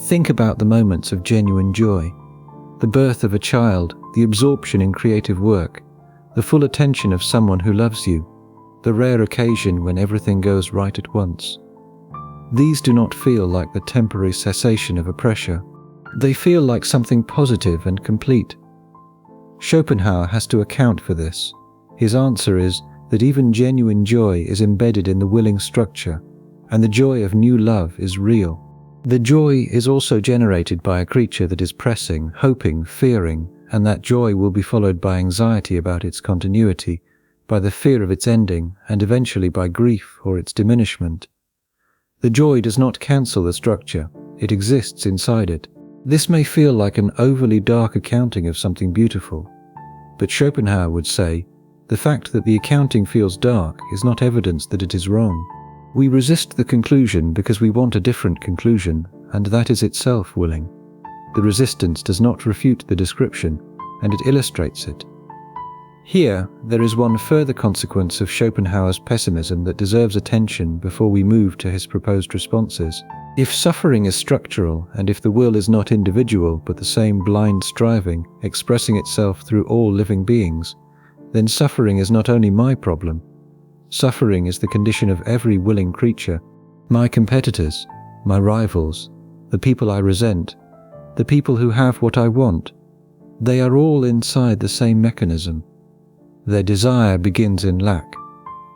Think about the moments of genuine joy. The birth of a child, the absorption in creative work, the full attention of someone who loves you, the rare occasion when everything goes right at once. These do not feel like the temporary cessation of a pressure. They feel like something positive and complete. Schopenhauer has to account for this. His answer is that even genuine joy is embedded in the willing structure, and the joy of new love is real. The joy is also generated by a creature that is pressing, hoping, fearing, and that joy will be followed by anxiety about its continuity, by the fear of its ending, and eventually by grief or its diminishment. The joy does not cancel the structure, it exists inside it. This may feel like an overly dark accounting of something beautiful, but Schopenhauer would say, the fact that the accounting feels dark is not evidence that it is wrong. We resist the conclusion because we want a different conclusion, and that is itself willing. The resistance does not refute the description, and it illustrates it. Here, there is one further consequence of Schopenhauer's pessimism that deserves attention before we move to his proposed responses. If suffering is structural, and if the will is not individual but the same blind striving, expressing itself through all living beings, then suffering is not only my problem. Suffering is the condition of every willing creature. My competitors, my rivals, the people I resent, the people who have what I want, they are all inside the same mechanism. Their desire begins in lack.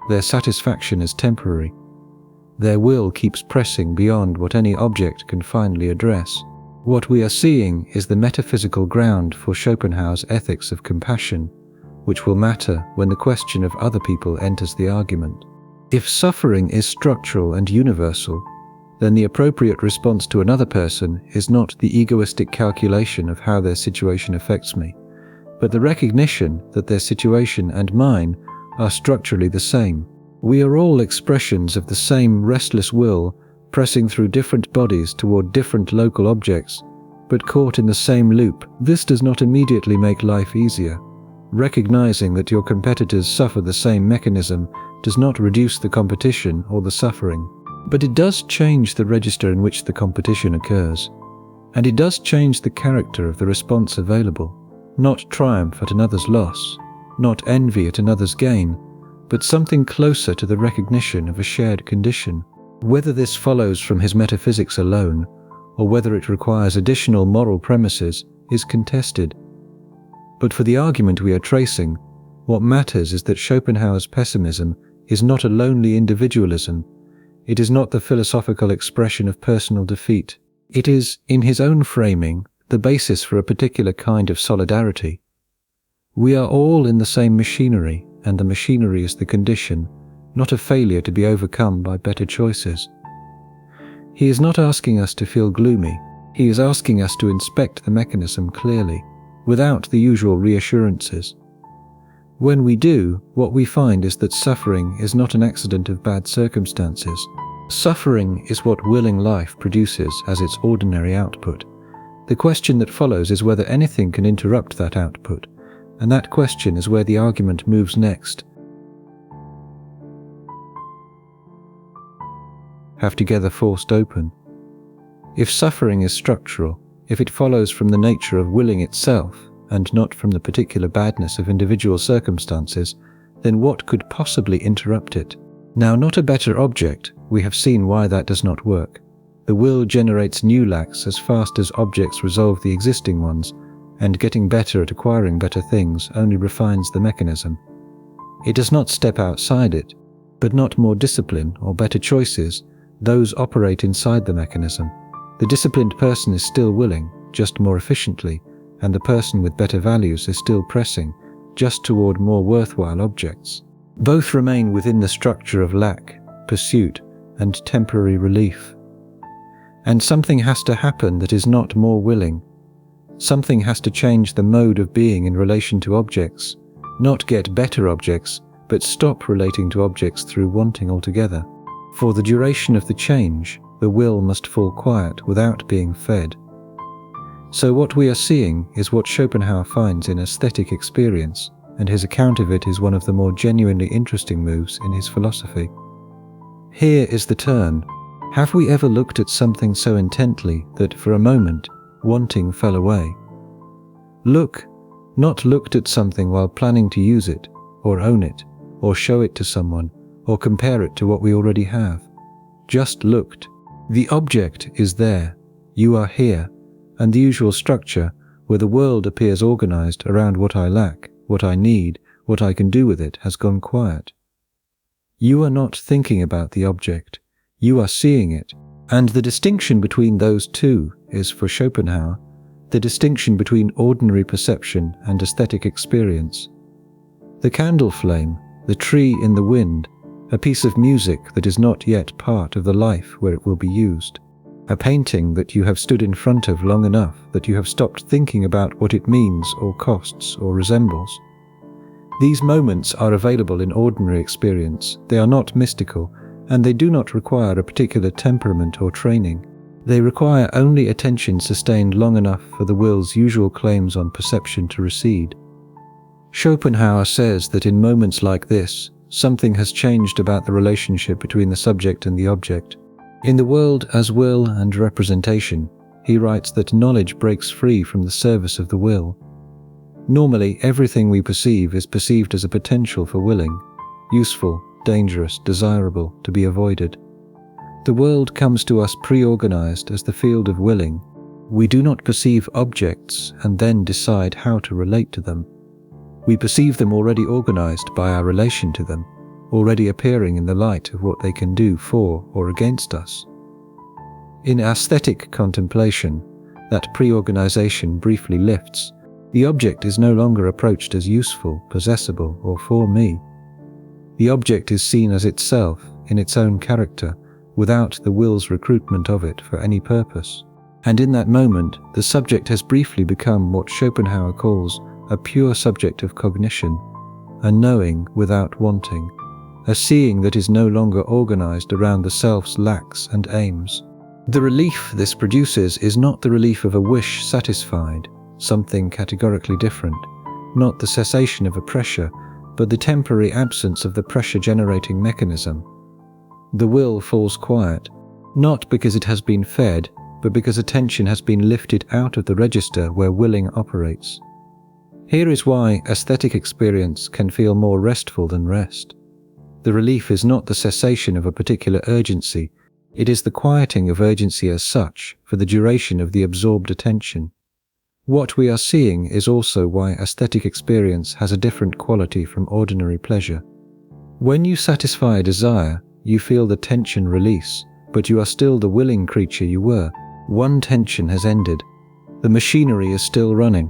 Their satisfaction is temporary. Their will keeps pressing beyond what any object can finally address. What we are seeing is the metaphysical ground for Schopenhauer's ethics of compassion, which will matter when the question of other people enters the argument. If suffering is structural and universal, then the appropriate response to another person is not the egoistic calculation of how their situation affects me, but the recognition that their situation and mine are structurally the same. We are all expressions of the same restless will, pressing through different bodies toward different local objects, but caught in the same loop. This does not immediately make life easier. Recognizing that your competitors suffer the same mechanism does not reduce the competition or the suffering, but it does change the register in which the competition occurs, and it does change the character of the response available. Not triumph at another's loss, not envy at another's gain, but something closer to the recognition of a shared condition. Whether this follows from his metaphysics alone, or whether it requires additional moral premises, is contested. But for the argument we are tracing, what matters is that Schopenhauer's pessimism is not a lonely individualism. It is not the philosophical expression of personal defeat. It is, in his own framing, the basis for a particular kind of solidarity. We are all in the same machinery, and the machinery is the condition, not a failure to be overcome by better choices. He is not asking us to feel gloomy. He is asking us to inspect the mechanism clearly, without the usual reassurances. When we do, what we find is that suffering is not an accident of bad circumstances. Suffering is what willing life produces as its ordinary output. The question that follows is whether anything can interrupt that output, and that question is where the argument moves next. Have together forced open. If suffering is structural, if it follows from the nature of willing itself, and not from the particular badness of individual circumstances, then what could possibly interrupt it? Now, not a better object, we have seen why that does not work, The will generates new lacks as fast as objects resolve the existing ones, and getting better at acquiring better things only refines the mechanism. It does not step outside it, but not more discipline or better choices, those operate inside the mechanism. The disciplined person is still willing, just more efficiently, and the person with better values is still pressing, just toward more worthwhile objects. Both remain within the structure of lack, pursuit, and temporary relief. And something has to happen that is not more willing. Something has to change the mode of being in relation to objects, not get better objects, but stop relating to objects through wanting altogether. For the duration of the change, the will must fall quiet without being fed. So what we are seeing is what Schopenhauer finds in aesthetic experience, and his account of it is one of the more genuinely interesting moves in his philosophy. Here is the turn. Have we ever looked at something so intently that for a moment, wanting fell away? Not looked at something while planning to use it, or own it, or show it to someone, or compare it to what we already have. Just looked. The object is there, you are here, and the usual structure, where the world appears organized around what I lack, what I need, what I can do with it, has gone quiet. You are not thinking about the object, you are seeing it, and the distinction between those two is, for Schopenhauer, the distinction between ordinary perception and aesthetic experience. The candle flame, the tree in the wind, a piece of music that is not yet part of the life where it will be used, a painting that you have stood in front of long enough that you have stopped thinking about what it means or costs or resembles. These moments are available in ordinary experience. They are not mystical, and they do not require a particular temperament or training. They require only attention sustained long enough for the will's usual claims on perception to recede. Schopenhauer says that in moments like this, something has changed about the relationship between the subject and the object. In The World as Will and Representation, he writes that knowledge breaks free from the service of the will. Normally, everything we perceive is perceived as a potential for willing, useful, dangerous, desirable, to be avoided. The world comes to us pre-organized as the field of willing. We do not perceive objects and then decide how to relate to them. We perceive them already organized by our relation to them, already appearing in the light of what they can do for or against us. In aesthetic contemplation, that pre-organization briefly lifts. The object is no longer approached as useful, possessible, or for me. The object is seen as itself, in its own character, without the will's recruitment of it for any purpose. And in that moment, the subject has briefly become what Schopenhauer calls a pure subject of cognition, a knowing without wanting, a seeing that is no longer organized around the self's lacks and aims. The relief this produces is not the relief of a wish satisfied, something categorically different, not the cessation of a pressure, but the temporary absence of the pressure-generating mechanism. The will falls quiet, not because it has been fed, but because attention has been lifted out of the register where willing operates. Here is why aesthetic experience can feel more restful than rest. The relief is not the cessation of a particular urgency, it is the quieting of urgency as such for the duration of the absorbed attention. What we are seeing is also why aesthetic experience has a different quality from ordinary pleasure. When you satisfy a desire, you feel the tension release, but you are still the willing creature you were. One tension has ended. The machinery is still running.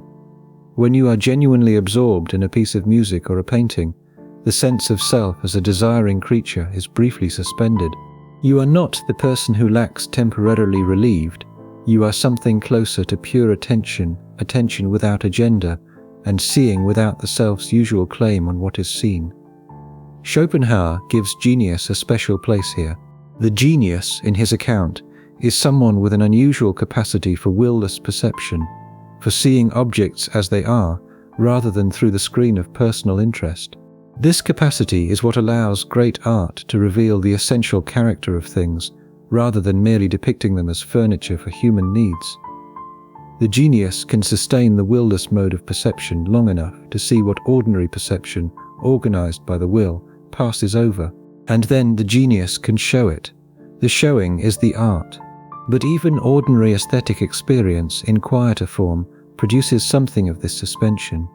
When you are genuinely absorbed in a piece of music or a painting, the sense of self as a desiring creature is briefly suspended. You are not the person who lacks temporarily relieved. You are something closer to pure attention without agenda, and seeing without the self's usual claim on what is seen. Schopenhauer gives genius a special place here. The genius, in his account, is someone with an unusual capacity for will-less perception, for seeing objects as they are, rather than through the screen of personal interest. This capacity is what allows great art to reveal the essential character of things, rather than merely depicting them as furniture for human needs. The genius can sustain the will-less mode of perception long enough to see what ordinary perception, organized by the will, passes over, and then the genius can show it. The showing is the art. But even ordinary aesthetic experience in quieter form produces something of this suspension.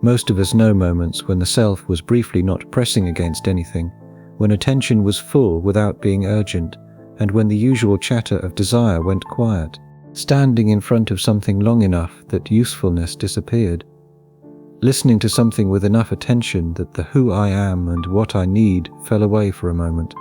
Most of us know moments when the self was briefly not pressing against anything, when attention was full without being urgent, and when the usual chatter of desire went quiet, standing in front of something long enough that usefulness disappeared, listening to something with enough attention that the who I am and what I need fell away for a moment.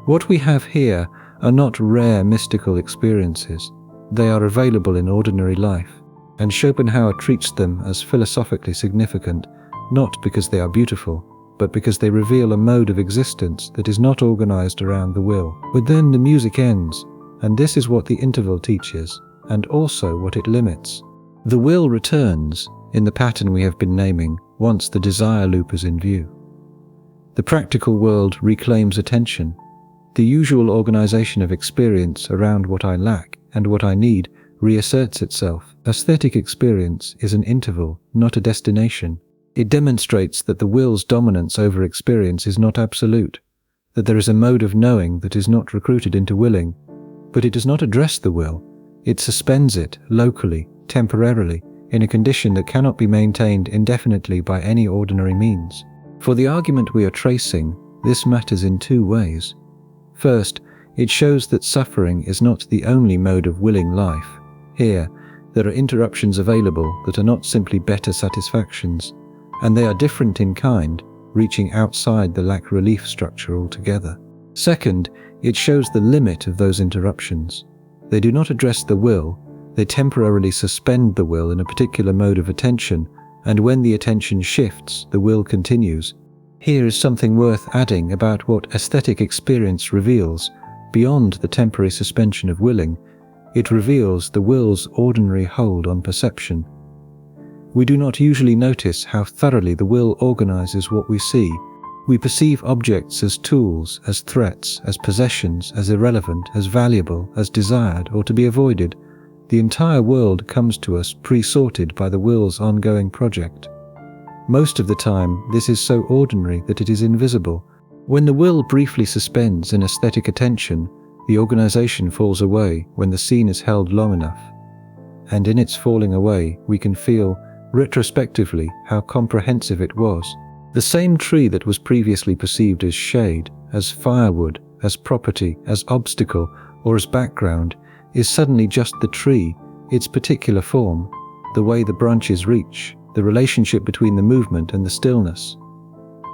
What we have here are not rare mystical experiences. They are available in ordinary life, and Schopenhauer treats them as philosophically significant, not because they are beautiful, but because they reveal a mode of existence that is not organized around the will. But then the music ends, and this is what the interval teaches, and also what it limits. The will returns, in the pattern we have been naming, once the desire loop is in view. The practical world reclaims attention. The usual organization of experience around what I lack and what I need reasserts itself. Aesthetic experience is an interval, not a destination. It demonstrates that the will's dominance over experience is not absolute, that there is a mode of knowing that is not recruited into willing, but it does not address the will. It suspends it locally, temporarily, in a condition that cannot be maintained indefinitely by any ordinary means. For the argument we are tracing, this matters in two ways. First, it shows that suffering is not the only mode of willing life. Here, there are interruptions available that are not simply better satisfactions, and they are different in kind, reaching outside the lack relief structure altogether. Second, it shows the limit of those interruptions. They do not address the will, they temporarily suspend the will in a particular mode of attention, and when the attention shifts, the will continues. Here is something worth adding about what aesthetic experience reveals. Beyond the temporary suspension of willing, it reveals the will's ordinary hold on perception. We do not usually notice how thoroughly the will organizes what we see. We perceive objects as tools, as threats, as possessions, as irrelevant, as valuable, as desired, or to be avoided. The entire world comes to us pre-sorted by the will's ongoing project. Most of the time, this is so ordinary that it is invisible. When the will briefly suspends an aesthetic attention, the organization falls away when the scene is held long enough. And in its falling away, we can feel, retrospectively, how comprehensive it was. The same tree that was previously perceived as shade, as firewood, as property, as obstacle, or as background, is suddenly just the tree, its particular form, the way the branches reach, the relationship between the movement and the stillness.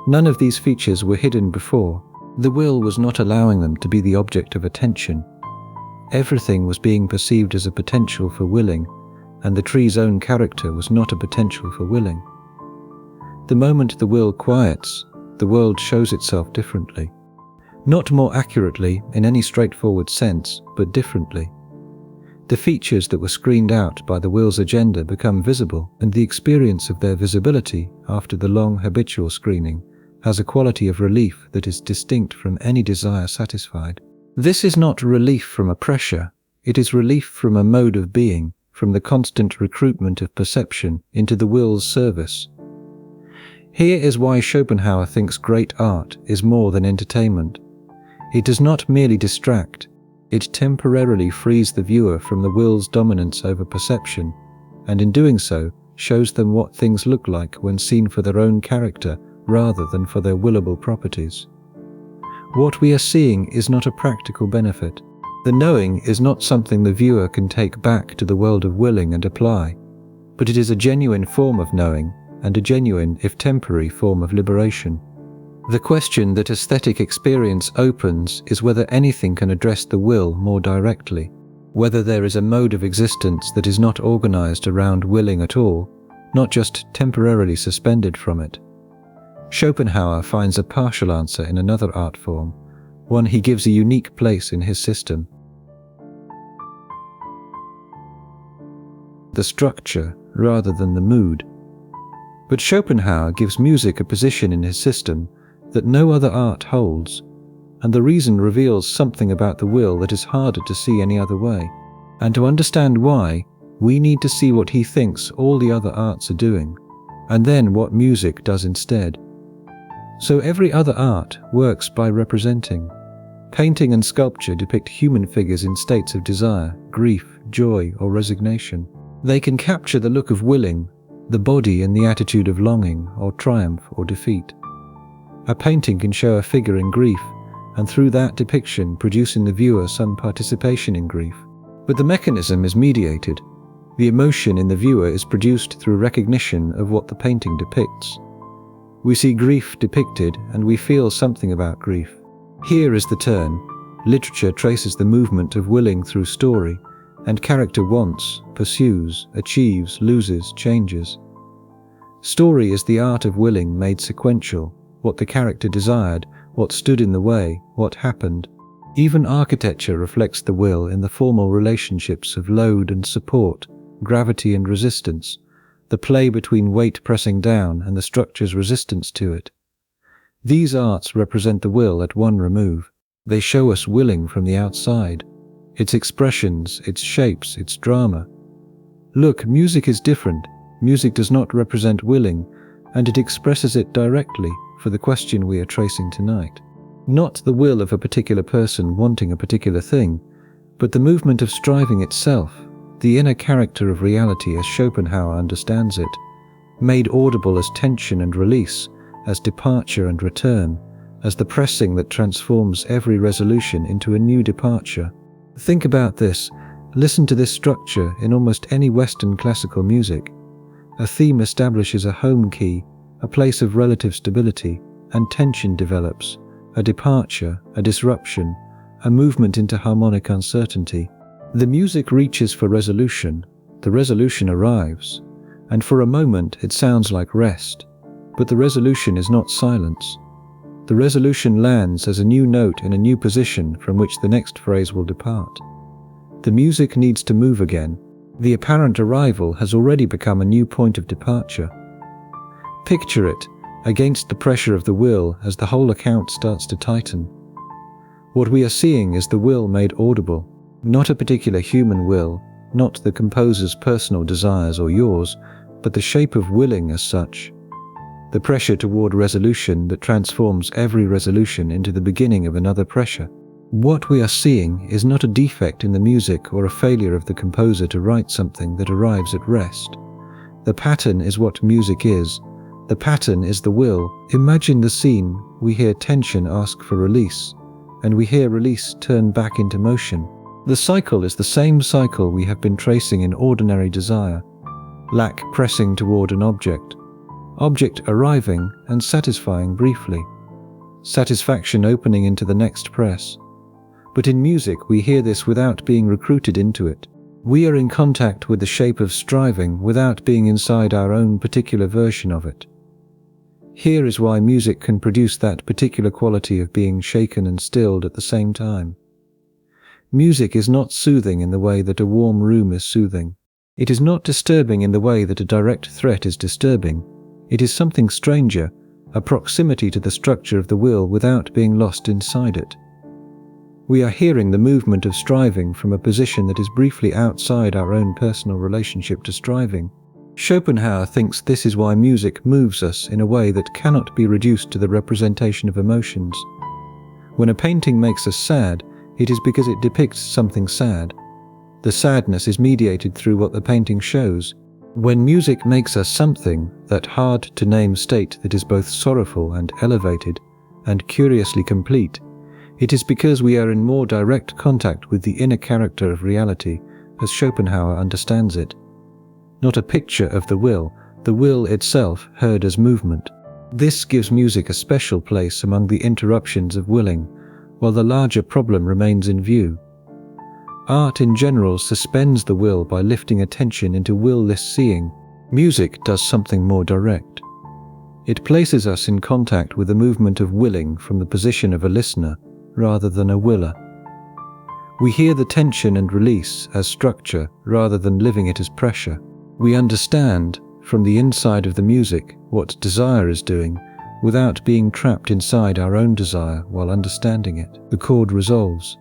None of these features were hidden before. The will was not allowing them to be the object of attention. Everything was being perceived as a potential for willing, and the tree's own character was not a potential for willing. The moment the will quiets, the world shows itself differently. Not more accurately in any straightforward sense, but differently. The features that were screened out by the will's agenda become visible, and the experience of their visibility after the long habitual screening has a quality of relief that is distinct from any desire satisfied. This is not relief from a pressure, it is relief from a mode of being, from the constant recruitment of perception into the will's service. Here is why Schopenhauer thinks great art is more than entertainment. It does not merely distract, it temporarily frees the viewer from the will's dominance over perception, and in doing so, shows them what things look like when seen for their own character rather than for their willable properties. What we are seeing is not a practical benefit. The knowing is not something the viewer can take back to the world of willing and apply, but it is a genuine form of knowing and a genuine, if temporary, form of liberation. The question that aesthetic experience opens is whether anything can address the will more directly, whether there is a mode of existence that is not organized around willing at all, not just temporarily suspended from it. Schopenhauer finds a partial answer in another art form, one he gives a unique place in his system. The structure rather than the mood. But Schopenhauer gives music a position in his system that no other art holds, and the reason reveals something about the will that is harder to see any other way. And to understand why, we need to see what he thinks all the other arts are doing, and then what music does instead. So every other art works by representing. Painting and sculpture depict human figures in states of desire, grief, joy, or resignation. They can capture the look of willing, the body in the attitude of longing, or triumph, or defeat. A painting can show a figure in grief, and through that depiction produce in the viewer some participation in grief. But the mechanism is mediated. The emotion in the viewer is produced through recognition of what the painting depicts. We see grief depicted, and we feel something about grief. Here is the turn. Literature traces the movement of willing through story, and character wants, pursues, achieves, loses, changes. Story is the art of willing made sequential, what the character desired, what stood in the way, what happened. Even architecture reflects the will in the formal relationships of load and support, gravity and resistance, the play between weight pressing down and the structure's resistance to it. These arts represent the will at one remove. They show us willing from the outside, its expressions, its shapes, its drama. Look, music is different. Music does not represent willing, and it expresses it directly for the question we are tracing tonight. Not the will of a particular person wanting a particular thing, but the movement of striving itself, the inner character of reality as Schopenhauer understands it, made audible as tension and release, as departure and return, as the pressing that transforms every resolution into a new departure. Think about this. Listen to this structure in almost any Western classical music. A theme establishes a home key, a place of relative stability, and tension develops, a departure, a disruption, a movement into harmonic uncertainty. The music reaches for resolution, the resolution arrives, and for a moment it sounds like rest, but the resolution is not silence. The resolution lands as a new note in a new position from which the next phrase will depart. The music needs to move again. The apparent arrival has already become a new point of departure. Picture it, against the pressure of the will as the whole account starts to tighten. What we are seeing is the will made audible, not a particular human will, not the composer's personal desires or yours, but the shape of willing as such. The pressure toward resolution that transforms every resolution into the beginning of another pressure. What we are seeing is not a defect in the music or a failure of the composer to write something that arrives at rest. The pattern is what music is. The pattern is the will. Imagine the scene. We hear tension ask for release, and we hear release turn back into motion. The cycle is the same cycle we have been tracing in ordinary desire. Lack pressing toward an object. Object arriving and satisfying briefly. Satisfaction opening into the next press. But in music we hear this without being recruited into it. We are in contact with the shape of striving without being inside our own particular version of it. Here is why music can produce that particular quality of being shaken and stilled at the same time. Music is not soothing in the way that a warm room is soothing. It is not disturbing in the way that a direct threat is disturbing. It is something stranger, a proximity to the structure of the will without being lost inside it. We are hearing the movement of striving from a position that is briefly outside our own personal relationship to striving. Schopenhauer thinks this is why music moves us in a way that cannot be reduced to the representation of emotions. When a painting makes us sad, it is because it depicts something sad. The sadness is mediated through what the painting shows. When music makes us something, that hard-to-name state that is both sorrowful and elevated, and curiously complete, it is because we are in more direct contact with the inner character of reality, as Schopenhauer understands it. Not a picture of the will itself heard as movement. This gives music a special place among the interruptions of willing, while the larger problem remains in view. Art in general suspends the will by lifting attention into will-less seeing. Music does something more direct. It places us in contact with the movement of willing from the position of a listener, rather than a willer. We hear the tension and release as structure rather than living it as pressure. We understand, from the inside of the music, what desire is doing, without being trapped inside our own desire while understanding it. The chord resolves.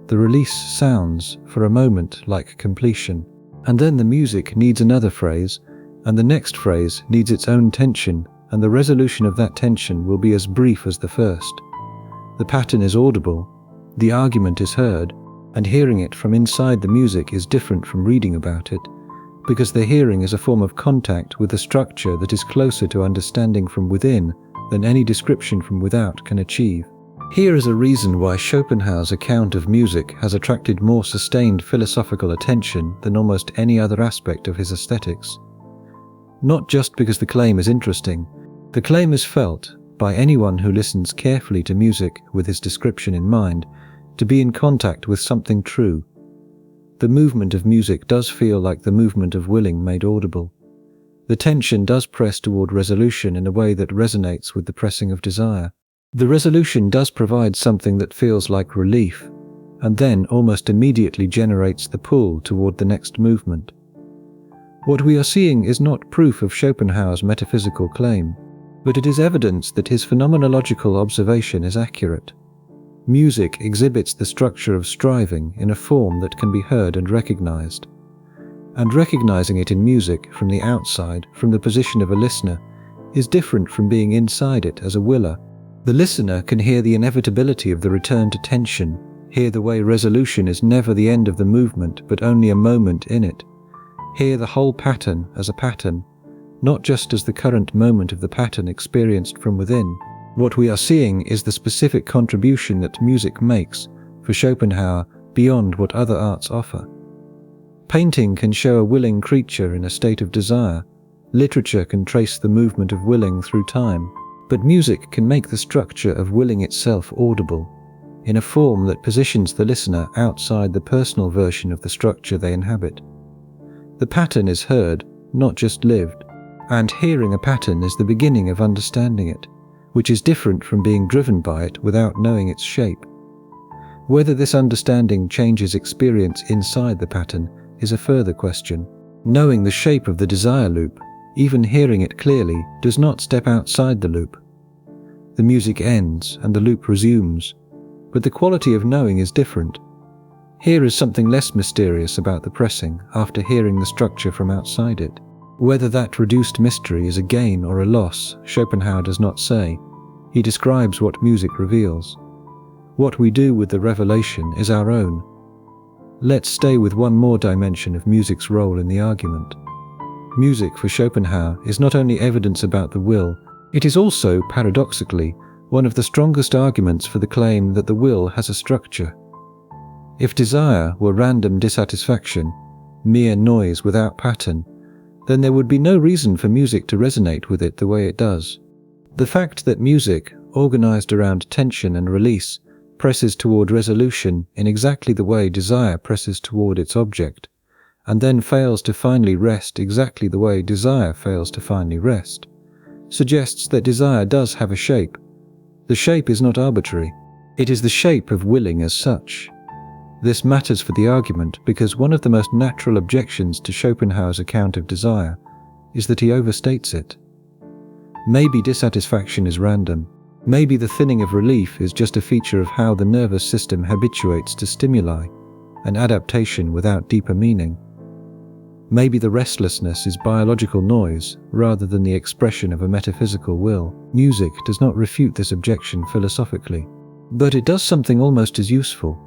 The release sounds, for a moment, like completion. And then the music needs another phrase, and the next phrase needs its own tension, and the resolution of that tension will be as brief as the first. The pattern is audible. The argument is heard, and hearing it from inside the music is different from reading about it, because the hearing is a form of contact with a structure that is closer to understanding from within than any description from without can achieve. Here is a reason why Schopenhauer's account of music has attracted more sustained philosophical attention than almost any other aspect of his aesthetics. Not just because the claim is interesting, the claim is felt, by anyone who listens carefully to music with his description in mind, to be in contact with something true. The movement of music does feel like the movement of willing made audible. The tension does press toward resolution in a way that resonates with the pressing of desire. The resolution does provide something that feels like relief, and then almost immediately generates the pull toward the next movement. What we are seeing is not proof of Schopenhauer's metaphysical claim, but it is evidence that his phenomenological observation is accurate. Music exhibits the structure of striving in a form that can be heard and recognized. And recognizing it in music from the outside, from the position of a listener, is different from being inside it as a willer. The listener can hear the inevitability of the return to tension, hear the way resolution is never the end of the movement but only a moment in it, hear the whole pattern as a pattern, not just as the current moment of the pattern experienced from within. What we are seeing is the specific contribution that music makes, for Schopenhauer, beyond what other arts offer. Painting can show a willing creature in a state of desire. Literature can trace the movement of willing through time. But music can make the structure of willing itself audible, in a form that positions the listener outside the personal version of the structure they inhabit. The pattern is heard, not just lived, and hearing a pattern is the beginning of understanding it, which is different from being driven by it without knowing its shape. Whether this understanding changes experience inside the pattern is a further question. Knowing the shape of the desire loop, even hearing it clearly, does not step outside the loop. The music ends and the loop resumes, but the quality of knowing is different. Here is something less mysterious about the pressing after hearing the structure from outside it. Whether that reduced mystery is a gain or a loss, Schopenhauer does not say. He describes what music reveals. What we do with the revelation is our own. Let's stay with one more dimension of music's role in the argument. Music for Schopenhauer is not only evidence about the will, it is also, paradoxically, one of the strongest arguments for the claim that the will has a structure. If desire were random dissatisfaction, mere noise without pattern, then there would be no reason for music to resonate with it the way it does. The fact that music, organized around tension and release, presses toward resolution in exactly the way desire presses toward its object, and then fails to finally rest exactly the way desire fails to finally rest, suggests that desire does have a shape. The shape is not arbitrary. It is the shape of willing as such. This matters for the argument because one of the most natural objections to Schopenhauer's account of desire is that he overstates it. Maybe dissatisfaction is random. Maybe the thinning of relief is just a feature of how the nervous system habituates to stimuli, an adaptation without deeper meaning. Maybe the restlessness is biological noise rather than the expression of a metaphysical will. Music does not refute this objection philosophically, but it does something almost as useful.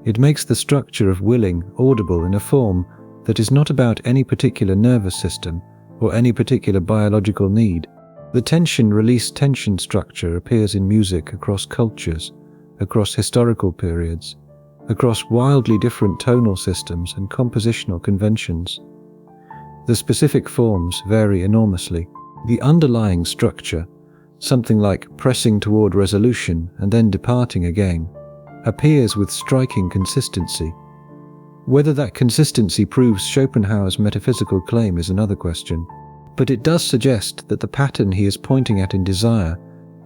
It makes the structure of willing audible in a form that is not about any particular nervous system or any particular biological need. The tension-release tension structure appears in music across cultures, across historical periods, across wildly different tonal systems and compositional conventions. The specific forms vary enormously. The underlying structure, something like pressing toward resolution and then departing again, appears with striking consistency. Whether that consistency proves Schopenhauer's metaphysical claim is another question, but it does suggest that the pattern he is pointing at in desire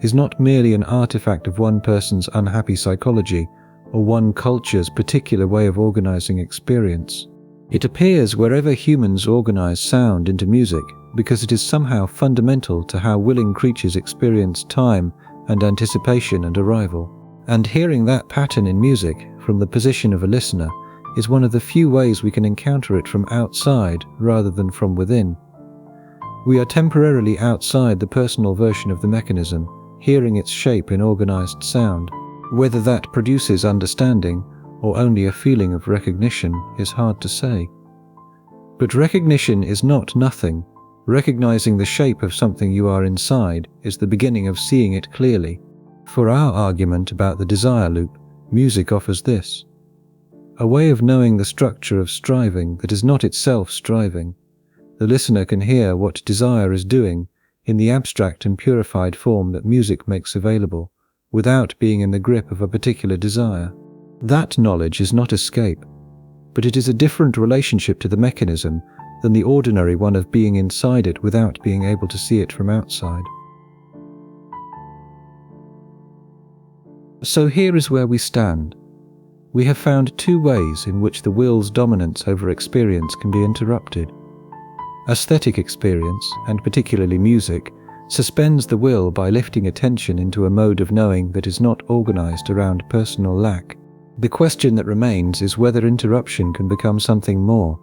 is not merely an artifact of one person's unhappy psychology or one culture's particular way of organizing experience. It appears wherever humans organize sound into music because it is somehow fundamental to how willing creatures experience time and anticipation and arrival. And hearing that pattern in music from the position of a listener is one of the few ways we can encounter it from outside rather than from within. We are temporarily outside the personal version of the mechanism, hearing its shape in organized sound. Whether that produces understanding or only a feeling of recognition is hard to say. But recognition is not nothing. Recognizing the shape of something you are inside is the beginning of seeing it clearly. For our argument about the desire loop, music offers this: a way of knowing the structure of striving that is not itself striving. The listener can hear what desire is doing in the abstract and purified form that music makes available, without being in the grip of a particular desire. That knowledge is not escape, but it is a different relationship to the mechanism than the ordinary one of being inside it without being able to see it from outside. So here is where we stand. We have found two ways in which the will's dominance over experience can be interrupted. Aesthetic experience, and particularly music, suspends the will by lifting attention into a mode of knowing that is not organized around personal lack. The question that remains is whether interruption can become something more,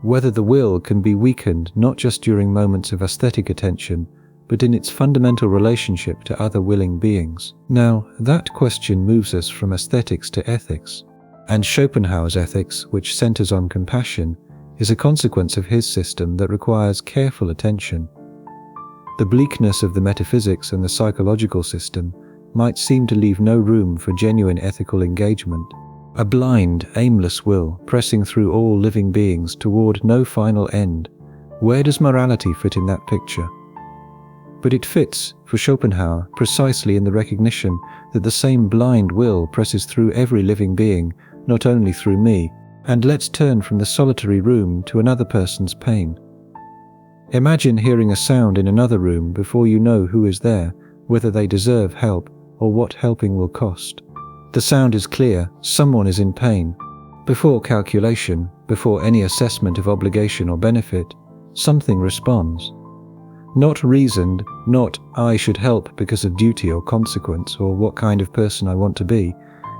whether the will can be weakened not just during moments of aesthetic attention, but in its fundamental relationship to other willing beings. Now, that question moves us from aesthetics to ethics, and Schopenhauer's ethics, which centers on compassion, is a consequence of his system that requires careful attention. The bleakness of the metaphysics and the psychological system might seem to leave no room for genuine ethical engagement. A blind, aimless will pressing through all living beings toward no final end. Where does morality fit in that picture? But it fits, for Schopenhauer, precisely in the recognition that the same blind will presses through every living being, not only through me. And let's turn from the solitary room to another person's pain. Imagine hearing a sound in another room before you know who is there, whether they deserve help, or what helping will cost. The sound is clear, someone is in pain. Before calculation, before any assessment of obligation or benefit, something responds. Not reasoned, not I should help because of duty or consequence or what kind of person I want to be.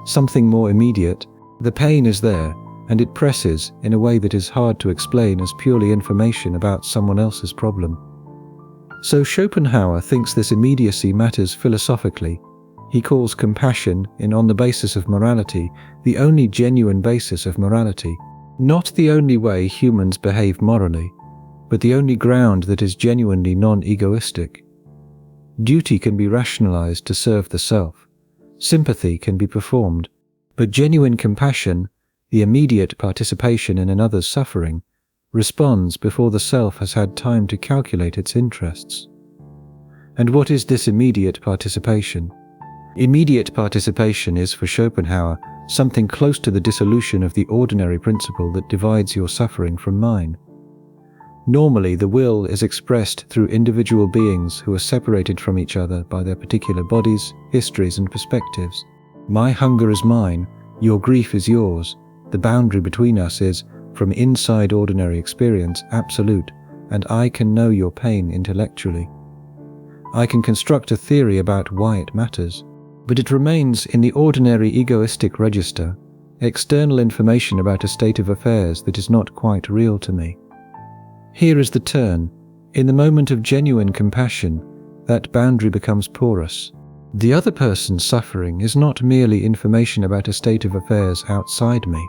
Something more immediate. The pain is there, and it presses in a way that is hard to explain as purely information about someone else's problem. So Schopenhauer thinks this immediacy matters philosophically. He calls compassion, on the basis of morality, the only genuine basis of morality, not the only way humans behave morally, but the only ground that is genuinely non-egoistic. Duty can be rationalized to serve the self. Sympathy can be performed, but genuine compassion, the immediate participation in another's suffering, responds before the self has had time to calculate its interests. And what is this immediate participation? Immediate participation is, for Schopenhauer, something close to the dissolution of the ordinary principle that divides your suffering from mine. Normally, the will is expressed through individual beings who are separated from each other by their particular bodies, histories, and perspectives. My hunger is mine, your grief is yours. The boundary between us is, from inside ordinary experience, absolute, and I can know your pain intellectually. I can construct a theory about why it matters, but it remains in the ordinary egoistic register, external information about a state of affairs that is not quite real to me. Here is the turn. In the moment of genuine compassion, that boundary becomes porous. The other person's suffering is not merely information about a state of affairs outside me.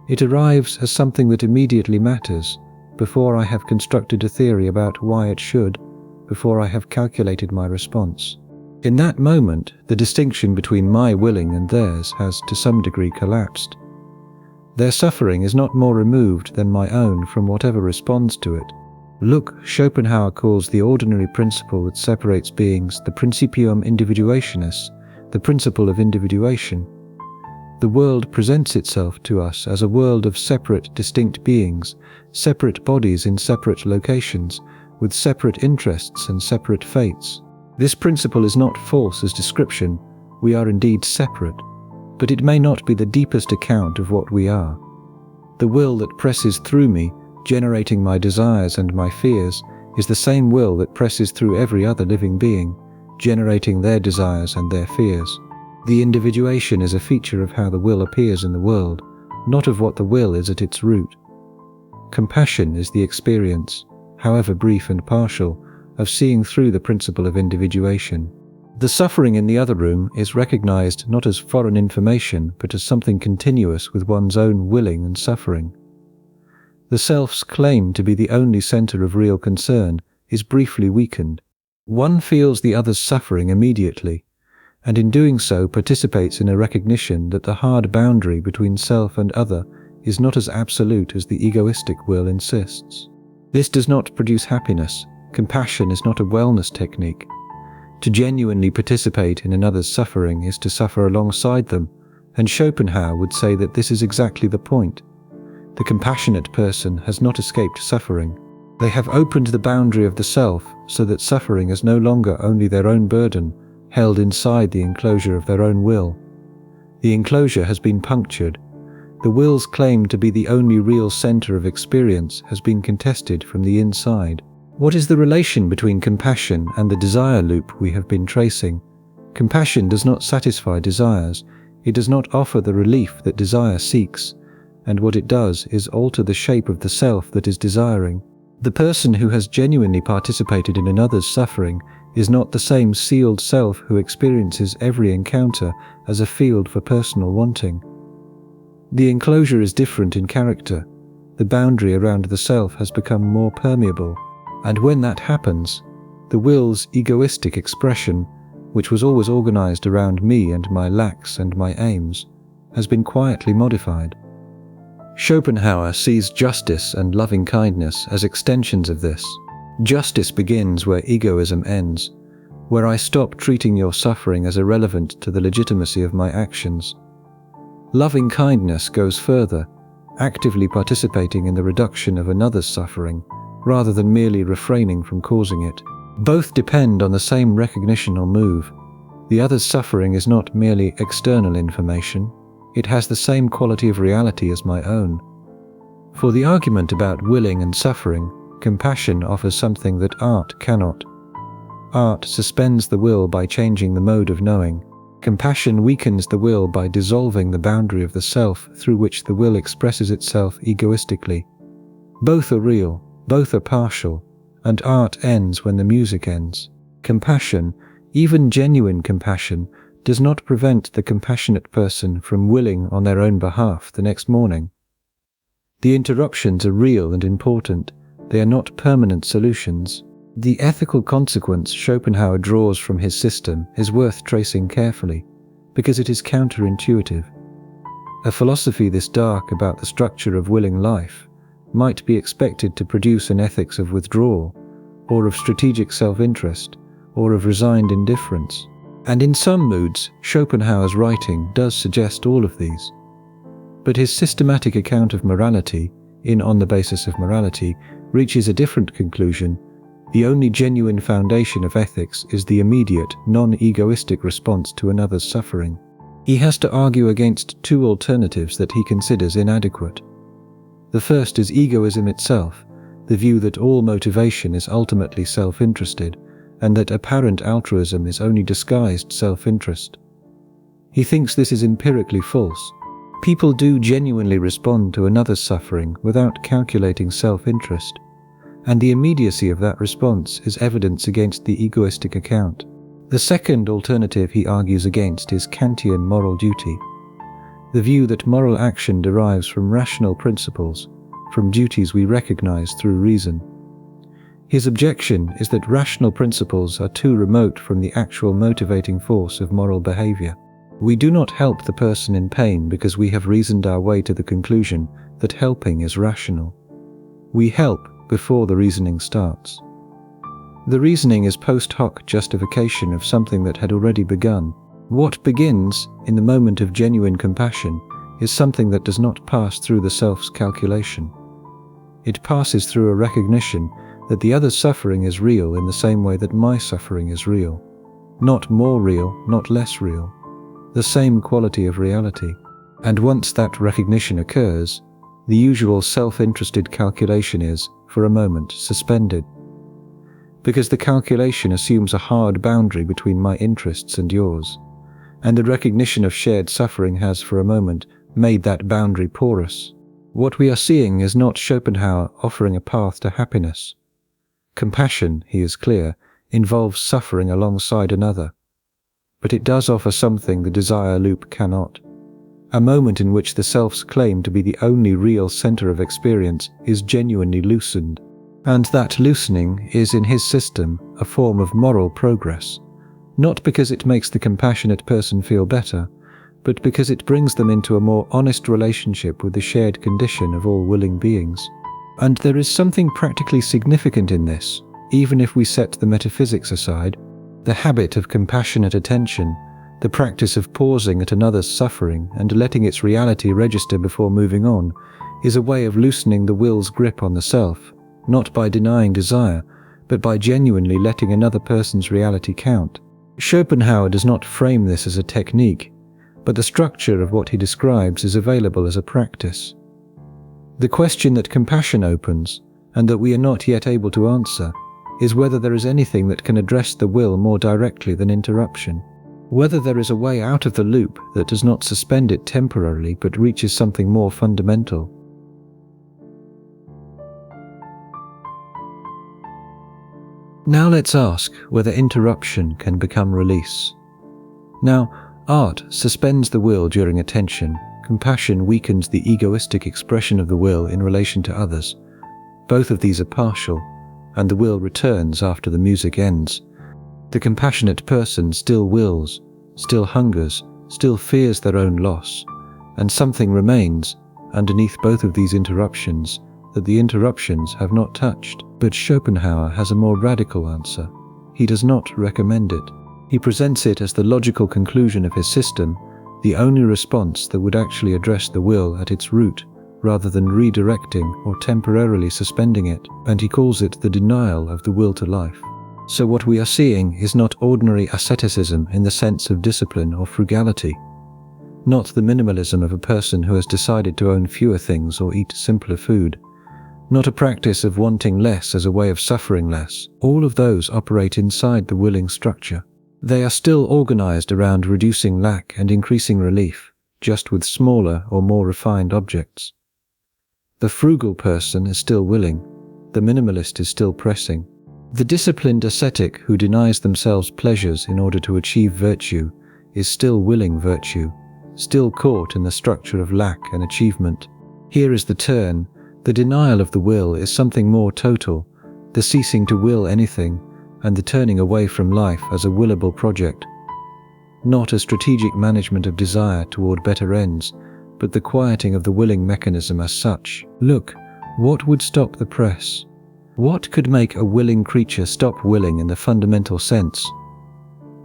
It arrives as something that immediately matters, before I have constructed a theory about why it should, before I have calculated my response. In that moment, the distinction between my willing and theirs has to some degree collapsed. Their suffering is not more removed than my own from whatever responds to it. Look, Schopenhauer calls the ordinary principle that separates beings the principium individuationis, the principle of individuation. The world presents itself to us as a world of separate, distinct beings, separate bodies in separate locations, with separate interests and separate fates. This principle is not false as description. We are indeed separate, but it may not be the deepest account of what we are. The will that presses through me, generating my desires and my fears, is the same will that presses through every other living being, generating their desires and their fears. The individuation is a feature of how the will appears in the world, not of what the will is at its root. Compassion is the experience, however brief and partial, of seeing through the principle of individuation. The suffering in the other room is recognized not as foreign information, but as something continuous with one's own willing and suffering. The self's claim to be the only center of real concern is briefly weakened. One feels the other's suffering immediately, and in doing so participates in a recognition that the hard boundary between self and other is not as absolute as the egoistic will insists. This does not produce happiness. Compassion is not a wellness technique. To genuinely participate in another's suffering is to suffer alongside them, and Schopenhauer would say that this is exactly the point. The compassionate person has not escaped suffering. They have opened the boundary of the self so that suffering is no longer only their own burden, held inside the enclosure of their own will. The enclosure has been punctured. The will's claim to be the only real center of experience has been contested from the inside. What is the relation between compassion and the desire loop we have been tracing? Compassion does not satisfy desires. It does not offer the relief that desire seeks, and what it does is alter the shape of the self that is desiring. The person who has genuinely participated in another's suffering is not the same sealed self who experiences every encounter as a field for personal wanting. The enclosure is different in character. The boundary around the self has become more permeable, and when that happens, the will's egoistic expression, which was always organized around me and my lacks and my aims, has been quietly modified. Schopenhauer sees justice and loving-kindness as extensions of this. Justice begins where egoism ends, where I stop treating your suffering as irrelevant to the legitimacy of my actions. Loving-kindness goes further, actively participating in the reduction of another's suffering, rather than merely refraining from causing it. Both depend on the same recognition or move. The other's suffering is not merely external information. It has the same quality of reality as my own. For the argument about willing and suffering, compassion offers something that art cannot. Art suspends the will by changing the mode of knowing. Compassion weakens the will by dissolving the boundary of the self through which the will expresses itself egoistically. Both are real, both are partial, and art ends when the music ends. Compassion, even genuine compassion, does not prevent the compassionate person from willing on their own behalf the next morning. The interruptions are real and important. They are not permanent solutions. The ethical consequence Schopenhauer draws from his system is worth tracing carefully, because it is counterintuitive. A philosophy this dark about the structure of willing life might be expected to produce an ethics of withdrawal, or of strategic self-interest, or of resigned indifference. And in some moods, Schopenhauer's writing does suggest all of these. But his systematic account of morality, in On the Basis of Morality, reaches a different conclusion. The only genuine foundation of ethics is the immediate, non-egoistic response to another's suffering. He has to argue against two alternatives that he considers inadequate. The first is egoism itself, the view that all motivation is ultimately self-interested, and that apparent altruism is only disguised self-interest. He thinks this is empirically false. People do genuinely respond to another's suffering without calculating self-interest, and the immediacy of that response is evidence against the egoistic account. The second alternative he argues against is Kantian moral duty, the view that moral action derives from rational principles, from duties we recognize through reason. His objection is that rational principles are too remote from the actual motivating force of moral behavior. We do not help the person in pain because we have reasoned our way to the conclusion that helping is rational. We help before the reasoning starts. The reasoning is post hoc justification of something that had already begun. What begins in the moment of genuine compassion is something that does not pass through the self's calculation. It passes through a recognition that the other's suffering is real in the same way that my suffering is real. Not more real, not less real. The same quality of reality. And once that recognition occurs, the usual self-interested calculation is, for a moment, suspended. Because the calculation assumes a hard boundary between my interests and yours, and the recognition of shared suffering has, for a moment, made that boundary porous. What we are seeing is not Schopenhauer offering a path to happiness. Compassion, he is clear, involves suffering alongside another. but it does offer something the desire loop cannot. A moment in which the self's claim to be the only real center of experience is genuinely loosened. And that loosening is, in his system, a form of moral progress, not because it makes the compassionate person feel better, but because it brings them into a more honest relationship with the shared condition of all willing beings. And there is something practically significant in this, even if we set the metaphysics aside. The habit of compassionate attention, the practice of pausing at another's suffering and letting its reality register before moving on, is a way of loosening the will's grip on the self, not by denying desire, but by genuinely letting another person's reality count. Schopenhauer does not frame this as a technique, but the structure of what he describes is available as a practice. The question that compassion opens, and that we are not yet able to answer, is whether there is anything that can address the will more directly than interruption, whether there is a way out of the loop that does not suspend it temporarily but reaches something more fundamental. Now let's ask whether interruption can become release. Now, art suspends the will during attention, compassion weakens the egoistic expression of the will in relation to others. Both of these are partial, and the will returns after the music ends. The compassionate person still wills, still hungers, still fears their own loss, and something remains underneath both of these interruptions that the interruptions have not touched. But Schopenhauer has a more radical answer. He does not recommend it. He presents it as the logical conclusion of his system, the only response that would actually address the will at its root, rather than redirecting or temporarily suspending it, and he calls it the denial of the will to life. So what we are seeing is not ordinary asceticism in the sense of discipline or frugality, not the minimalism of a person who has decided to own fewer things or eat simpler food, not a practice of wanting less as a way of suffering less. All of those operate inside the willing structure. They are still organized around reducing lack and increasing relief, just with smaller or more refined objects. The frugal person is still willing, the minimalist is still pressing. The disciplined ascetic who denies themselves pleasures in order to achieve virtue is still willing virtue, still caught in the structure of lack and achievement. Here is the turn. The denial of the will is something more total, the ceasing to will anything, and the turning away from life as a willable project. Not a strategic management of desire toward better ends, but the quieting of the willing mechanism as such. Look, what would stop the press? What could make a willing creature stop willing in the fundamental sense?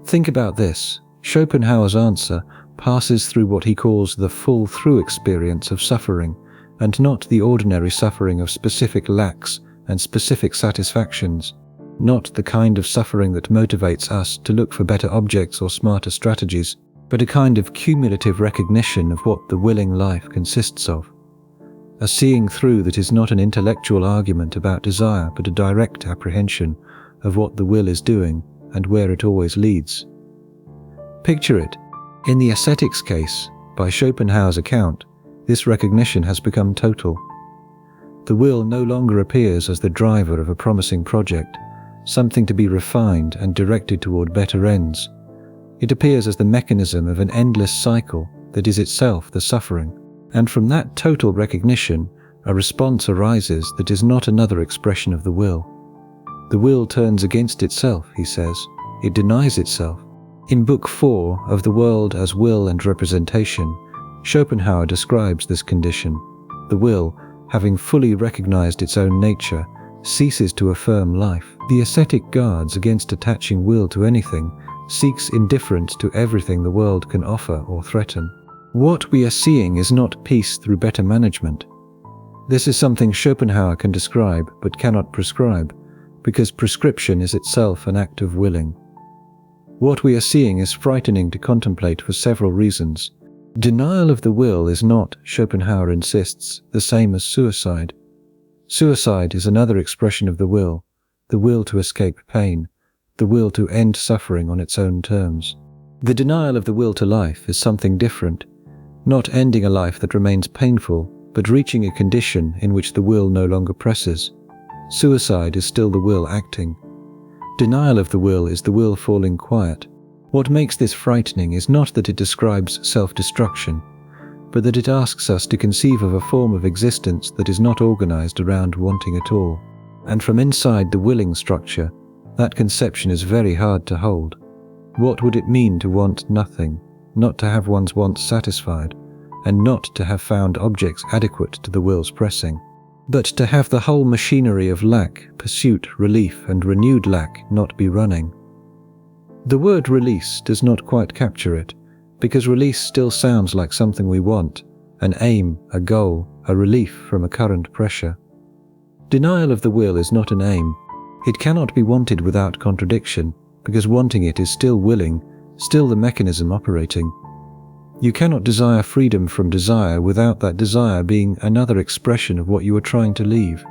Think about this. Schopenhauer's answer passes through what he calls the full-through experience of suffering, and not the ordinary suffering of specific lacks and specific satisfactions, not the kind of suffering that motivates us to look for better objects or smarter strategies, but a kind of cumulative recognition of what the willing life consists of. A seeing through that is not an intellectual argument about desire, but a direct apprehension of what the will is doing and where it always leads. Picture it. In the ascetic's case, by Schopenhauer's account, this recognition has become total. The will no longer appears as the driver of a promising project, something to be refined and directed toward better ends. It appears as the mechanism of an endless cycle that is itself the suffering. And from that total recognition, a response arises that is not another expression of the will. The will turns against itself, he says. It denies itself. In Book 4 of The World as Will and Representation, Schopenhauer describes this condition. The will, having fully recognized its own nature, ceases to affirm life. The ascetic guards against attaching will to anything, seeks indifference to everything the world can offer or threaten. What we are seeing is not peace through better management. This is something Schopenhauer can describe but cannot prescribe, because prescription is itself an act of willing. What we are seeing is frightening to contemplate for several reasons. Denial of the will is not, Schopenhauer insists, the same as suicide. Suicide is another expression of the will to escape pain, the will to end suffering on its own terms. The denial of the will to life is something different, not ending a life that remains painful, but reaching a condition in which the will no longer presses. Suicide is still the will acting. Denial of the will is the will falling quiet. What makes this frightening is not that it describes self-destruction, but that it asks us to conceive of a form of existence that is not organized around wanting at all. And from inside the willing structure, that conception is very hard to hold. What would it mean to want nothing, not to have one's wants satisfied, and not to have found objects adequate to the will's pressing, but to have the whole machinery of lack, pursuit, relief, and renewed lack not be running? The word release does not quite capture it, because release still sounds like something we want, an aim, a goal, a relief from a current pressure. Denial of the will is not an aim. It cannot be wanted without contradiction, because wanting it is still willing, still the mechanism operating. You cannot desire freedom from desire without that desire being another expression of what you are trying to leave.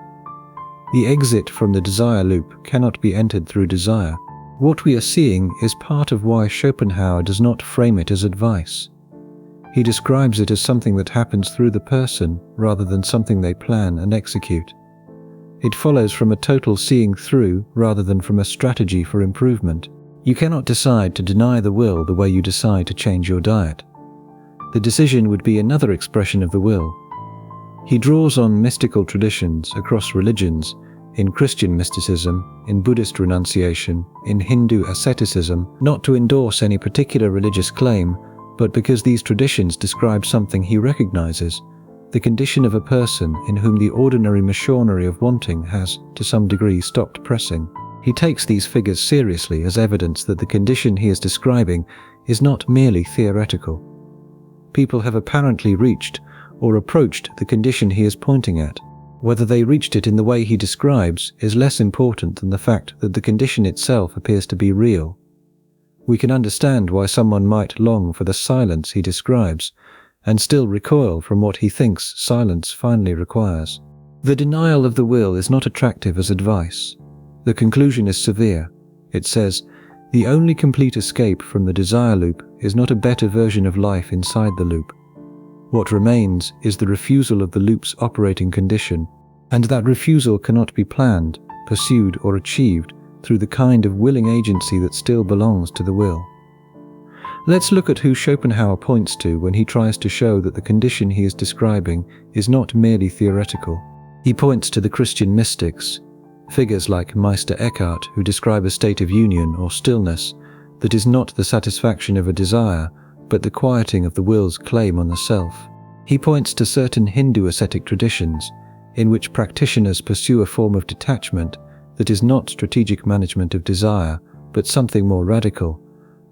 The exit from the desire loop cannot be entered through desire. What we are seeing is part of why Schopenhauer does not frame it as advice. He describes it as something that happens through the person rather than something they plan and execute. It follows from a total seeing through rather than from a strategy for improvement. You cannot decide to deny the will the way you decide to change your diet. The decision would be another expression of the will. He draws on mystical traditions across religions, in Christian mysticism, in Buddhist renunciation, in Hindu asceticism, not to endorse any particular religious claim, but because these traditions describe something he recognizes, the condition of a person in whom the ordinary machinery of wanting has, to some degree, stopped pressing. He takes these figures seriously as evidence that the condition he is describing is not merely theoretical. People have apparently reached or approached the condition he is pointing at. Whether they reached it in the way he describes is less important than the fact that the condition itself appears to be real. We can understand why someone might long for the silence he describes, and still recoil from what he thinks silence finally requires. The denial of the will is not attractive as advice. The conclusion is severe. It says, the only complete escape from the desire loop is not a better version of life inside the loop. What remains is the refusal of the loop's operating condition, and that refusal cannot be planned, pursued, or achieved through the kind of willing agency that still belongs to the will. Let's look at who Schopenhauer points to when he tries to show that the condition he is describing is not merely theoretical. He points to the Christian mystics, figures like Meister Eckhart, who describe a state of union or stillness that is not the satisfaction of a desire, but the quieting of the will's claim on the self. He points to certain Hindu ascetic traditions, in which practitioners pursue a form of detachment that is not strategic management of desire, but something more radical,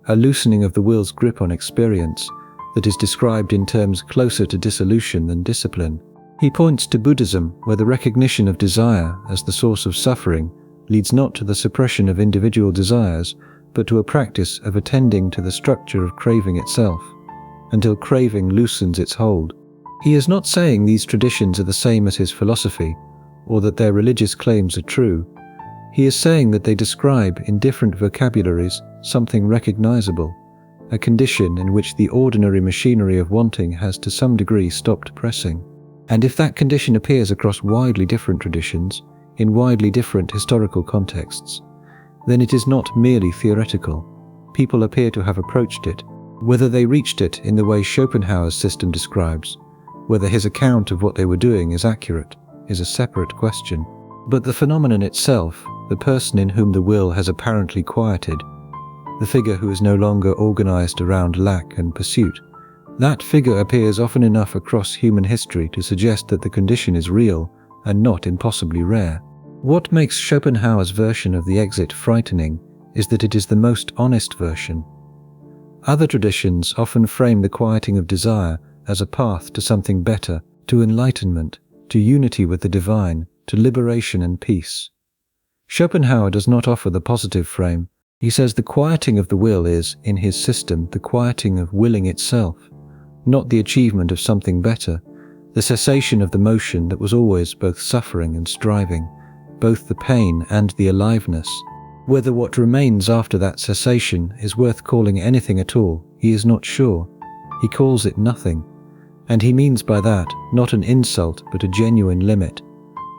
a loosening of the will's grip on experience that is described in terms closer to dissolution than discipline. He points to Buddhism, where the recognition of desire as the source of suffering leads not to the suppression of individual desires, but to a practice of attending to the structure of craving itself, until craving loosens its hold. He is not saying these traditions are the same as his philosophy, or that their religious claims are true. He is saying that they describe, in different vocabularies, something recognizable, a condition in which the ordinary machinery of wanting has to some degree stopped pressing. And if that condition appears across widely different traditions, in widely different historical contexts, then it is not merely theoretical. People appear to have approached it. Whether they reached it in the way Schopenhauer's system describes, whether his account of what they were doing is accurate, is a separate question. But the phenomenon itself, the person in whom the will has apparently quieted, the figure who is no longer organized around lack and pursuit, that figure appears often enough across human history to suggest that the condition is real and not impossibly rare. What makes Schopenhauer's version of the exit frightening is that it is the most honest version. Other traditions often frame the quieting of desire as a path to something better, to enlightenment, to unity with the divine, to liberation and peace. Schopenhauer does not offer the positive frame. He says the quieting of the will is, in his system, the quieting of willing itself, not the achievement of something better, the cessation of the motion that was always both suffering and striving, both the pain and the aliveness. Whether what remains after that cessation is worth calling anything at all, he is not sure. He calls it nothing, and he means by that not an insult but a genuine limit.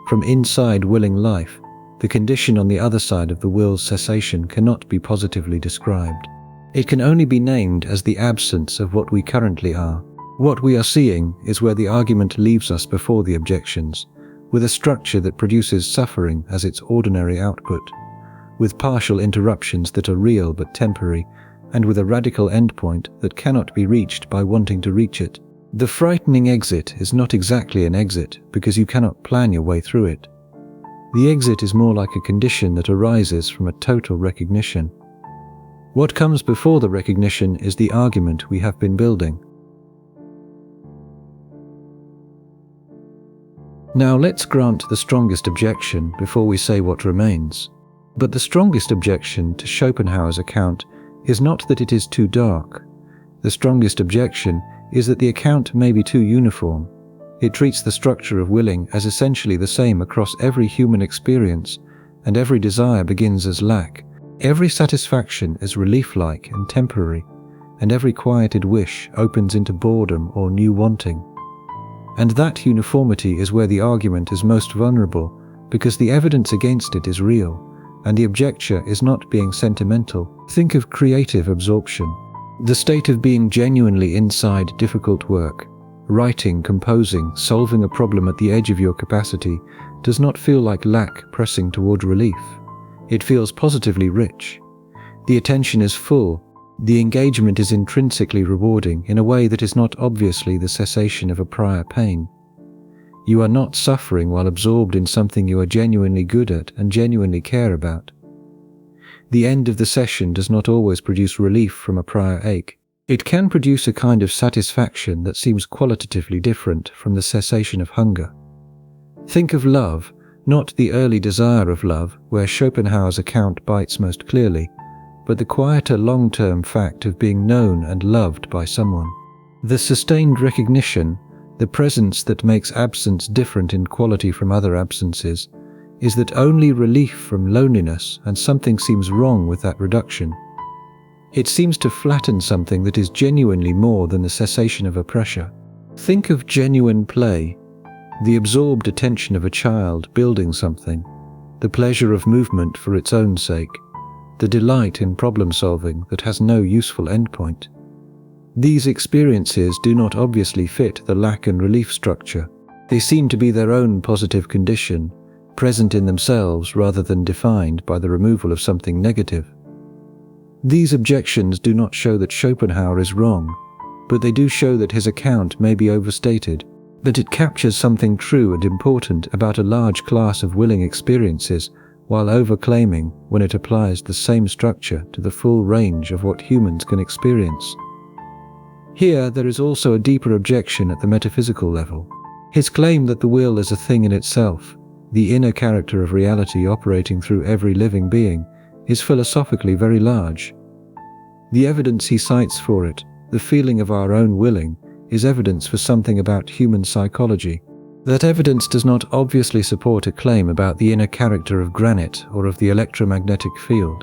From inside willing life, the condition on the other side of the will's cessation cannot be positively described. It can only be named as the absence of what we currently are. What we are seeing is where the argument leaves us before the objections, with a structure that produces suffering as its ordinary output, with partial interruptions that are real but temporary, and with a radical endpoint that cannot be reached by wanting to reach it. The frightening exit is not exactly an exit because you cannot plan your way through it. The exit is more like a condition that arises from a total recognition. What comes before the recognition is the argument we have been building. Now let's grant the strongest objection before we say what remains. But the strongest objection to Schopenhauer's account is not that it is too dark. The strongest objection is that the account may be too uniform. It treats the structure of willing as essentially the same across every human experience, and every desire begins as lack. Every satisfaction is relief-like and temporary, and every quieted wish opens into boredom or new wanting. And that uniformity is where the argument is most vulnerable, because the evidence against it is real, and the objector is not being sentimental. Think of creative absorption, the state of being genuinely inside difficult work. Writing, composing, solving a problem at the edge of your capacity does not feel like lack pressing toward relief. It feels positively rich. The attention is full. The engagement is intrinsically rewarding in a way that is not obviously the cessation of a prior pain. You are not suffering while absorbed in something you are genuinely good at and genuinely care about. The end of the session does not always produce relief from a prior ache. It can produce a kind of satisfaction that seems qualitatively different from the cessation of hunger. Think of love, not the early desire of love, where Schopenhauer's account bites most clearly, but the quieter long-term fact of being known and loved by someone. The sustained recognition, the presence that makes absence different in quality from other absences, is that only relief from loneliness, and something seems wrong with that reduction. It seems to flatten something that is genuinely more than the cessation of a pressure. Think of genuine play, the absorbed attention of a child building something, the pleasure of movement for its own sake, the delight in problem solving that has no useful endpoint. These experiences do not obviously fit the lack and relief structure. They seem to be their own positive condition, present in themselves rather than defined by the removal of something negative. These objections do not show that Schopenhauer is wrong, but they do show that his account may be overstated, that it captures something true and important about a large class of willing experiences, while overclaiming when it applies the same structure to the full range of what humans can experience. Here there is also a deeper objection at the metaphysical level. His claim that the will is a thing in itself, the inner character of reality operating through every living being, is philosophically very large. The evidence he cites for it, the feeling of our own willing, is evidence for something about human psychology. That evidence does not obviously support a claim about the inner character of granite or of the electromagnetic field.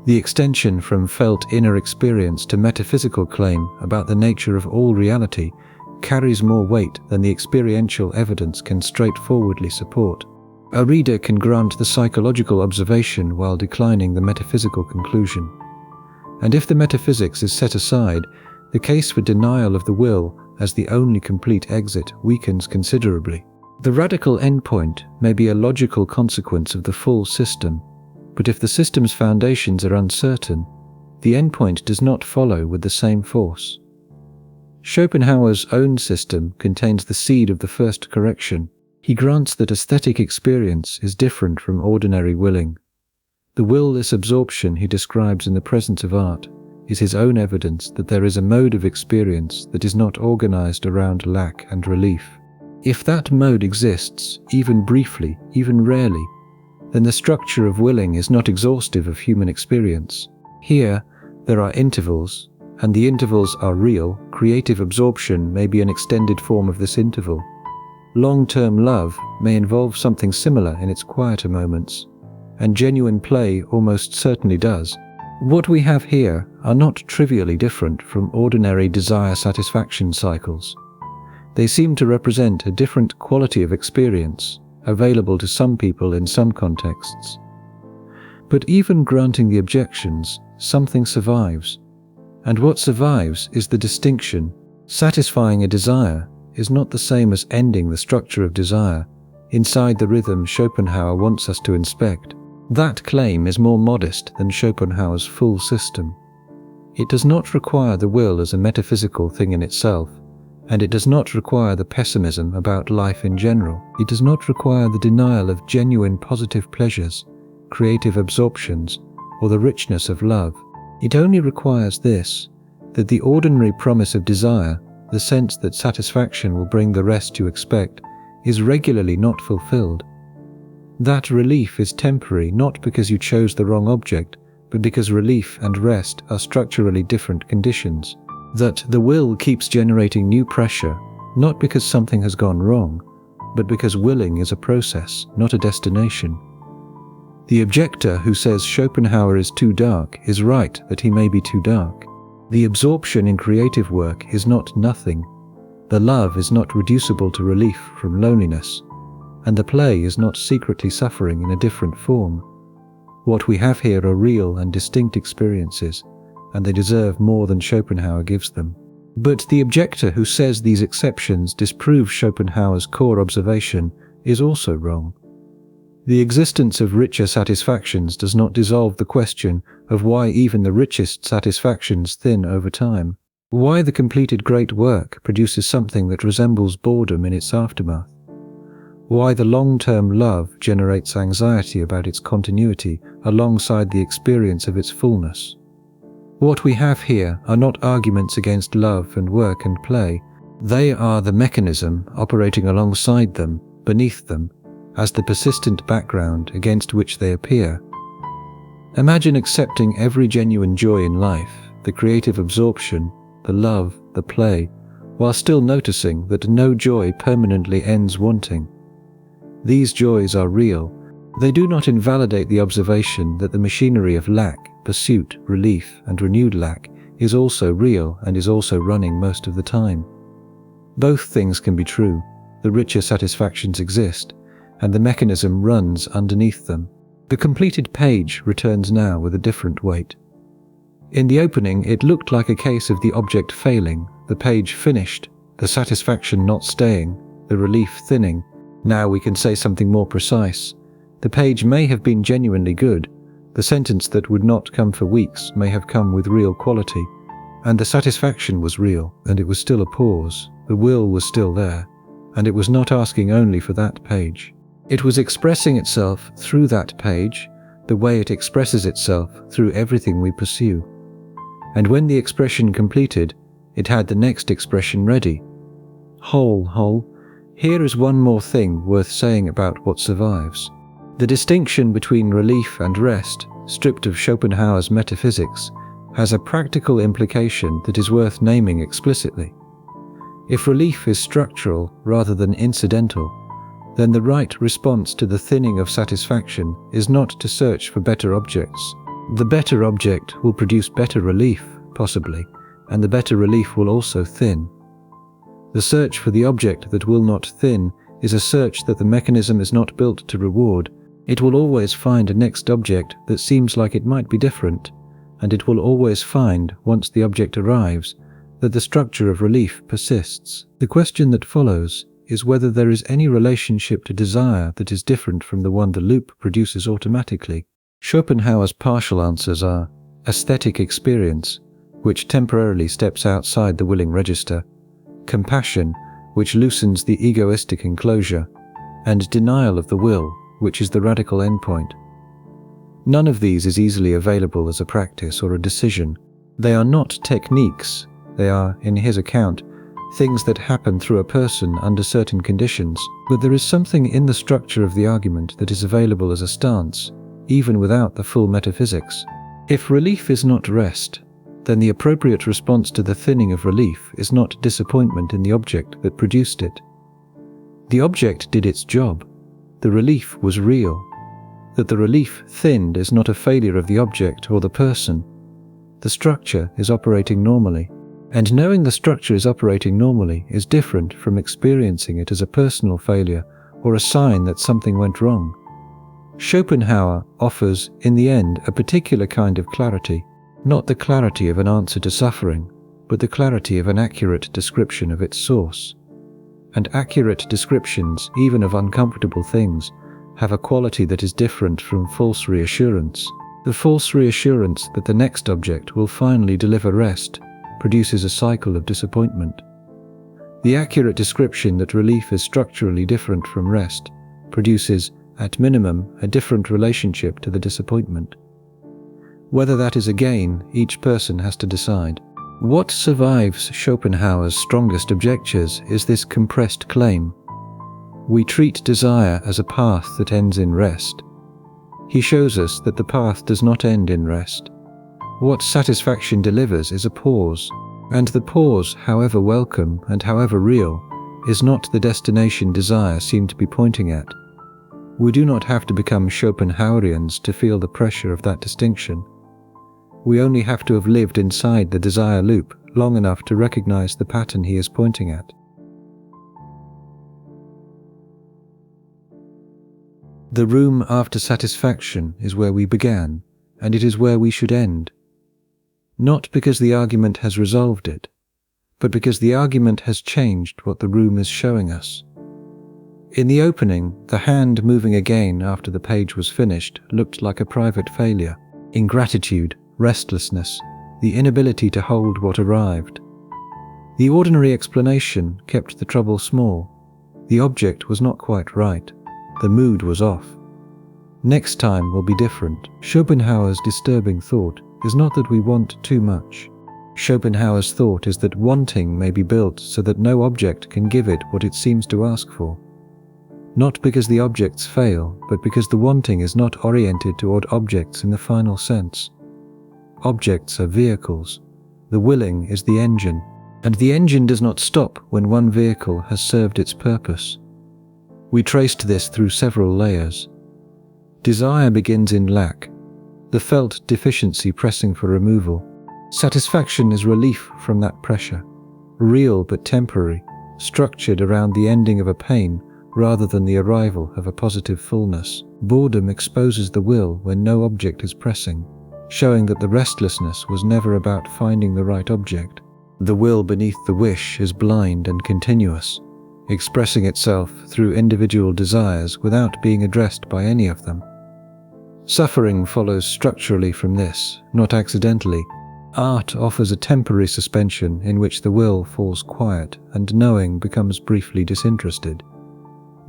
The extension from felt inner experience to metaphysical claim about the nature of all reality carries more weight than the experiential evidence can straightforwardly support. A reader can grant the psychological observation while declining the metaphysical conclusion. And if the metaphysics is set aside, the case for denial of the will as the only complete exit weakens considerably. The radical endpoint may be a logical consequence of the full system, but if the system's foundations are uncertain, the endpoint does not follow with the same force. Schopenhauer's own system contains the seed of the first correction. He grants that aesthetic experience is different from ordinary willing. The will-less absorption he describes in the presence of art is his own evidence that there is a mode of experience that is not organized around lack and relief. If that mode exists, even briefly, even rarely, then the structure of willing is not exhaustive of human experience. Here, there are intervals, and the intervals are real. Creative absorption may be an extended form of this interval. Long-term love may involve something similar in its quieter moments, and genuine play almost certainly does. What we have here are not trivially different from ordinary desire-satisfaction cycles. They seem to represent a different quality of experience, available to some people in some contexts. But even granting the objections, something survives. And what survives is the distinction. Satisfying a desire is not the same as ending the structure of desire inside the rhythm Schopenhauer wants us to inspect. That claim is more modest than Schopenhauer's full system. It does not require the will as a metaphysical thing in itself, and it does not require the pessimism about life in general. It does not require the denial of genuine positive pleasures, creative absorptions, or the richness of love. It only requires this, that the ordinary promise of desire, the sense that satisfaction will bring the rest you expect, is regularly not fulfilled. That relief is temporary not because you chose the wrong object, but because relief and rest are structurally different conditions. That the will keeps generating new pressure, not because something has gone wrong, but because willing is a process, not a destination. The objector who says Schopenhauer is too dark is right that he may be too dark. The absorption in creative work is not nothing. The love is not reducible to relief from loneliness, and the play is not secretly suffering in a different form. What we have here are real and distinct experiences, and they deserve more than Schopenhauer gives them. But the objector who says these exceptions disprove Schopenhauer's core observation is also wrong. The existence of richer satisfactions does not dissolve the question of why even the richest satisfactions thin over time, why the completed great work produces something that resembles boredom in its aftermath, why the long-term love generates anxiety about its continuity alongside the experience of its fullness. What we have here are not arguments against love and work and play. They are the mechanism operating alongside them, beneath them, as the persistent background against which they appear. Imagine accepting every genuine joy in life, the creative absorption, the love, the play, while still noticing that no joy permanently ends wanting. These joys are real. They do not invalidate the observation that the machinery of lack, pursuit, relief, and renewed lack is also real and is also running most of the time. Both things can be true. The richer satisfactions exist, and the mechanism runs underneath them. The completed page returns now with a different weight. In the opening, it looked like a case of the object failing, the page finished, the satisfaction not staying, the relief thinning. Now we can say something more precise. The page may have been genuinely good. The sentence that would not come for weeks may have come with real quality. And the satisfaction was real, and it was still a pause. The will was still there, and it was not asking only for that page. It was expressing itself through that page, the way it expresses itself through everything we pursue. And when the expression completed, it had the next expression ready. Whole. Here is one more thing worth saying about what survives. The distinction between relief and rest, stripped of Schopenhauer's metaphysics, has a practical implication that is worth naming explicitly. If relief is structural rather than incidental, then the right response to the thinning of satisfaction is not to search for better objects. The better object will produce better relief, possibly, and the better relief will also thin. The search for the object that will not thin is a search that the mechanism is not built to reward. It will always find a next object that seems like it might be different, and it will always find, once the object arrives, that the structure of relief persists. The question that follows is whether there is any relationship to desire that is different from the one the loop produces automatically. Schopenhauer's partial answers are aesthetic experience, which temporarily steps outside the willing register, compassion, which loosens the egoistic enclosure, and denial of the will, which is the radical endpoint. None of these is easily available as a practice or a decision. They are not techniques. They are, in his account, things that happen through a person under certain conditions, but there is something in the structure of the argument that is available as a stance, even without the full metaphysics. If relief is not rest, then the appropriate response to the thinning of relief is not disappointment in the object that produced it. The object did its job. The relief was real. That the relief thinned is not a failure of the object or the person. The structure is operating normally, and knowing the structure is operating normally is different from experiencing it as a personal failure or a sign that something went wrong. Schopenhauer offers, in the end, a particular kind of clarity, not the clarity of an answer to suffering, but the clarity of an accurate description of its source. And accurate descriptions, even of uncomfortable things, have a quality that is different from false reassurance. The false reassurance that the next object will finally deliver rest produces a cycle of disappointment. The accurate description that relief is structurally different from rest produces, at minimum, a different relationship to the disappointment. Whether that is a gain, each person has to decide. What survives Schopenhauer's strongest objections is this compressed claim. We treat desire as a path that ends in rest. He shows us that the path does not end in rest. What satisfaction delivers is a pause, and the pause, however welcome and however real, is not the destination desire seemed to be pointing at. We do not have to become Schopenhauerians to feel the pressure of that distinction. We only have to have lived inside the desire loop long enough to recognize the pattern he is pointing at. The room after satisfaction is where we began, and it is where we should end. Not because the argument has resolved it, but because the argument has changed what the room is showing us. In the opening, the hand moving again after the page was finished looked like a private failure, ingratitude, restlessness, the inability to hold what arrived. The ordinary explanation kept the trouble small. The object was not quite right. The mood was off. Next time will be different. Schopenhauer's disturbing thought is not that we want too much. Schopenhauer's thought is that wanting may be built so that no object can give it what it seems to ask for. Not because the objects fail, but because the wanting is not oriented toward objects in the final sense. Objects are vehicles. The willing is the engine, and the engine does not stop when one vehicle has served its purpose. We traced this through several layers. Desire begins in lack, the felt deficiency pressing for removal. Satisfaction is relief from that pressure, real but temporary, structured around the ending of a pain rather than the arrival of a positive fullness. Boredom exposes the will when no object is pressing, showing that the restlessness was never about finding the right object. The will beneath the wish is blind and continuous, expressing itself through individual desires without being addressed by any of them. Suffering follows structurally from this, not accidentally. Art offers a temporary suspension in which the will falls quiet and knowing becomes briefly disinterested.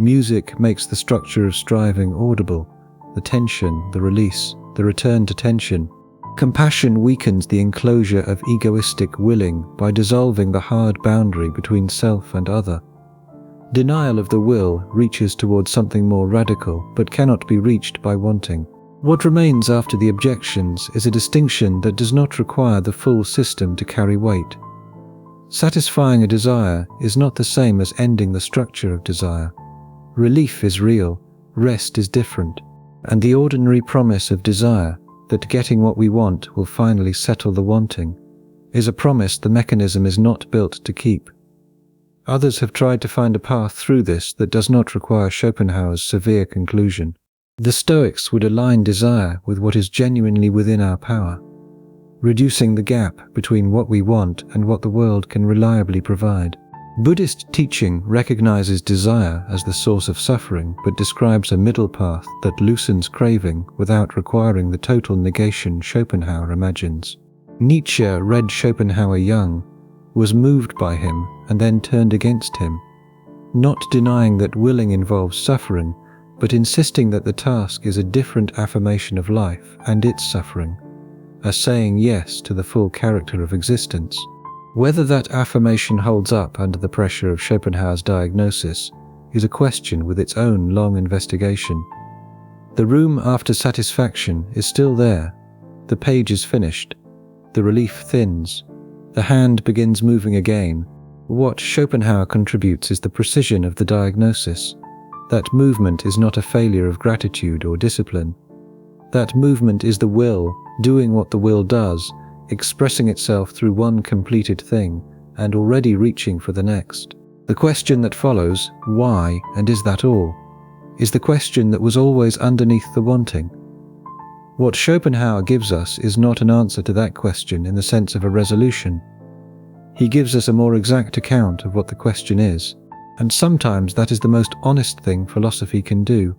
Music makes the structure of striving audible, the tension, the release, the return to tension. Compassion weakens the enclosure of egoistic willing by dissolving the hard boundary between self and other. Denial of the will reaches towards something more radical, but cannot be reached by wanting. What remains after the objections is a distinction that does not require the full system to carry weight. Satisfying a desire is not the same as ending the structure of desire. Relief is real, rest is different, and the ordinary promise of desire, that getting what we want will finally settle the wanting, is a promise the mechanism is not built to keep. Others have tried to find a path through this that does not require Schopenhauer's severe conclusion. The Stoics would align desire with what is genuinely within our power, reducing the gap between what we want and what the world can reliably provide. Buddhist teaching recognizes desire as the source of suffering, but describes a middle path that loosens craving without requiring the total negation Schopenhauer imagines. Nietzsche read Schopenhauer young, was moved by him, and then turned against him, not denying that willing involves suffering, but insisting that the task is a different affirmation of life and its suffering, a saying yes to the full character of existence. Whether that affirmation holds up under the pressure of Schopenhauer's diagnosis is a question with its own long investigation. The room after satisfaction is still there. The page is finished. The relief thins. The hand begins moving again. What Schopenhauer contributes is the precision of the diagnosis. That movement is not a failure of gratitude or discipline. That movement is the will, doing what the will does, expressing itself through one completed thing, and already reaching for the next. The question that follows, why, and is that all, is the question that was always underneath the wanting. What Schopenhauer gives us is not an answer to that question in the sense of a resolution. He gives us a more exact account of what the question is, and sometimes that is the most honest thing philosophy can do.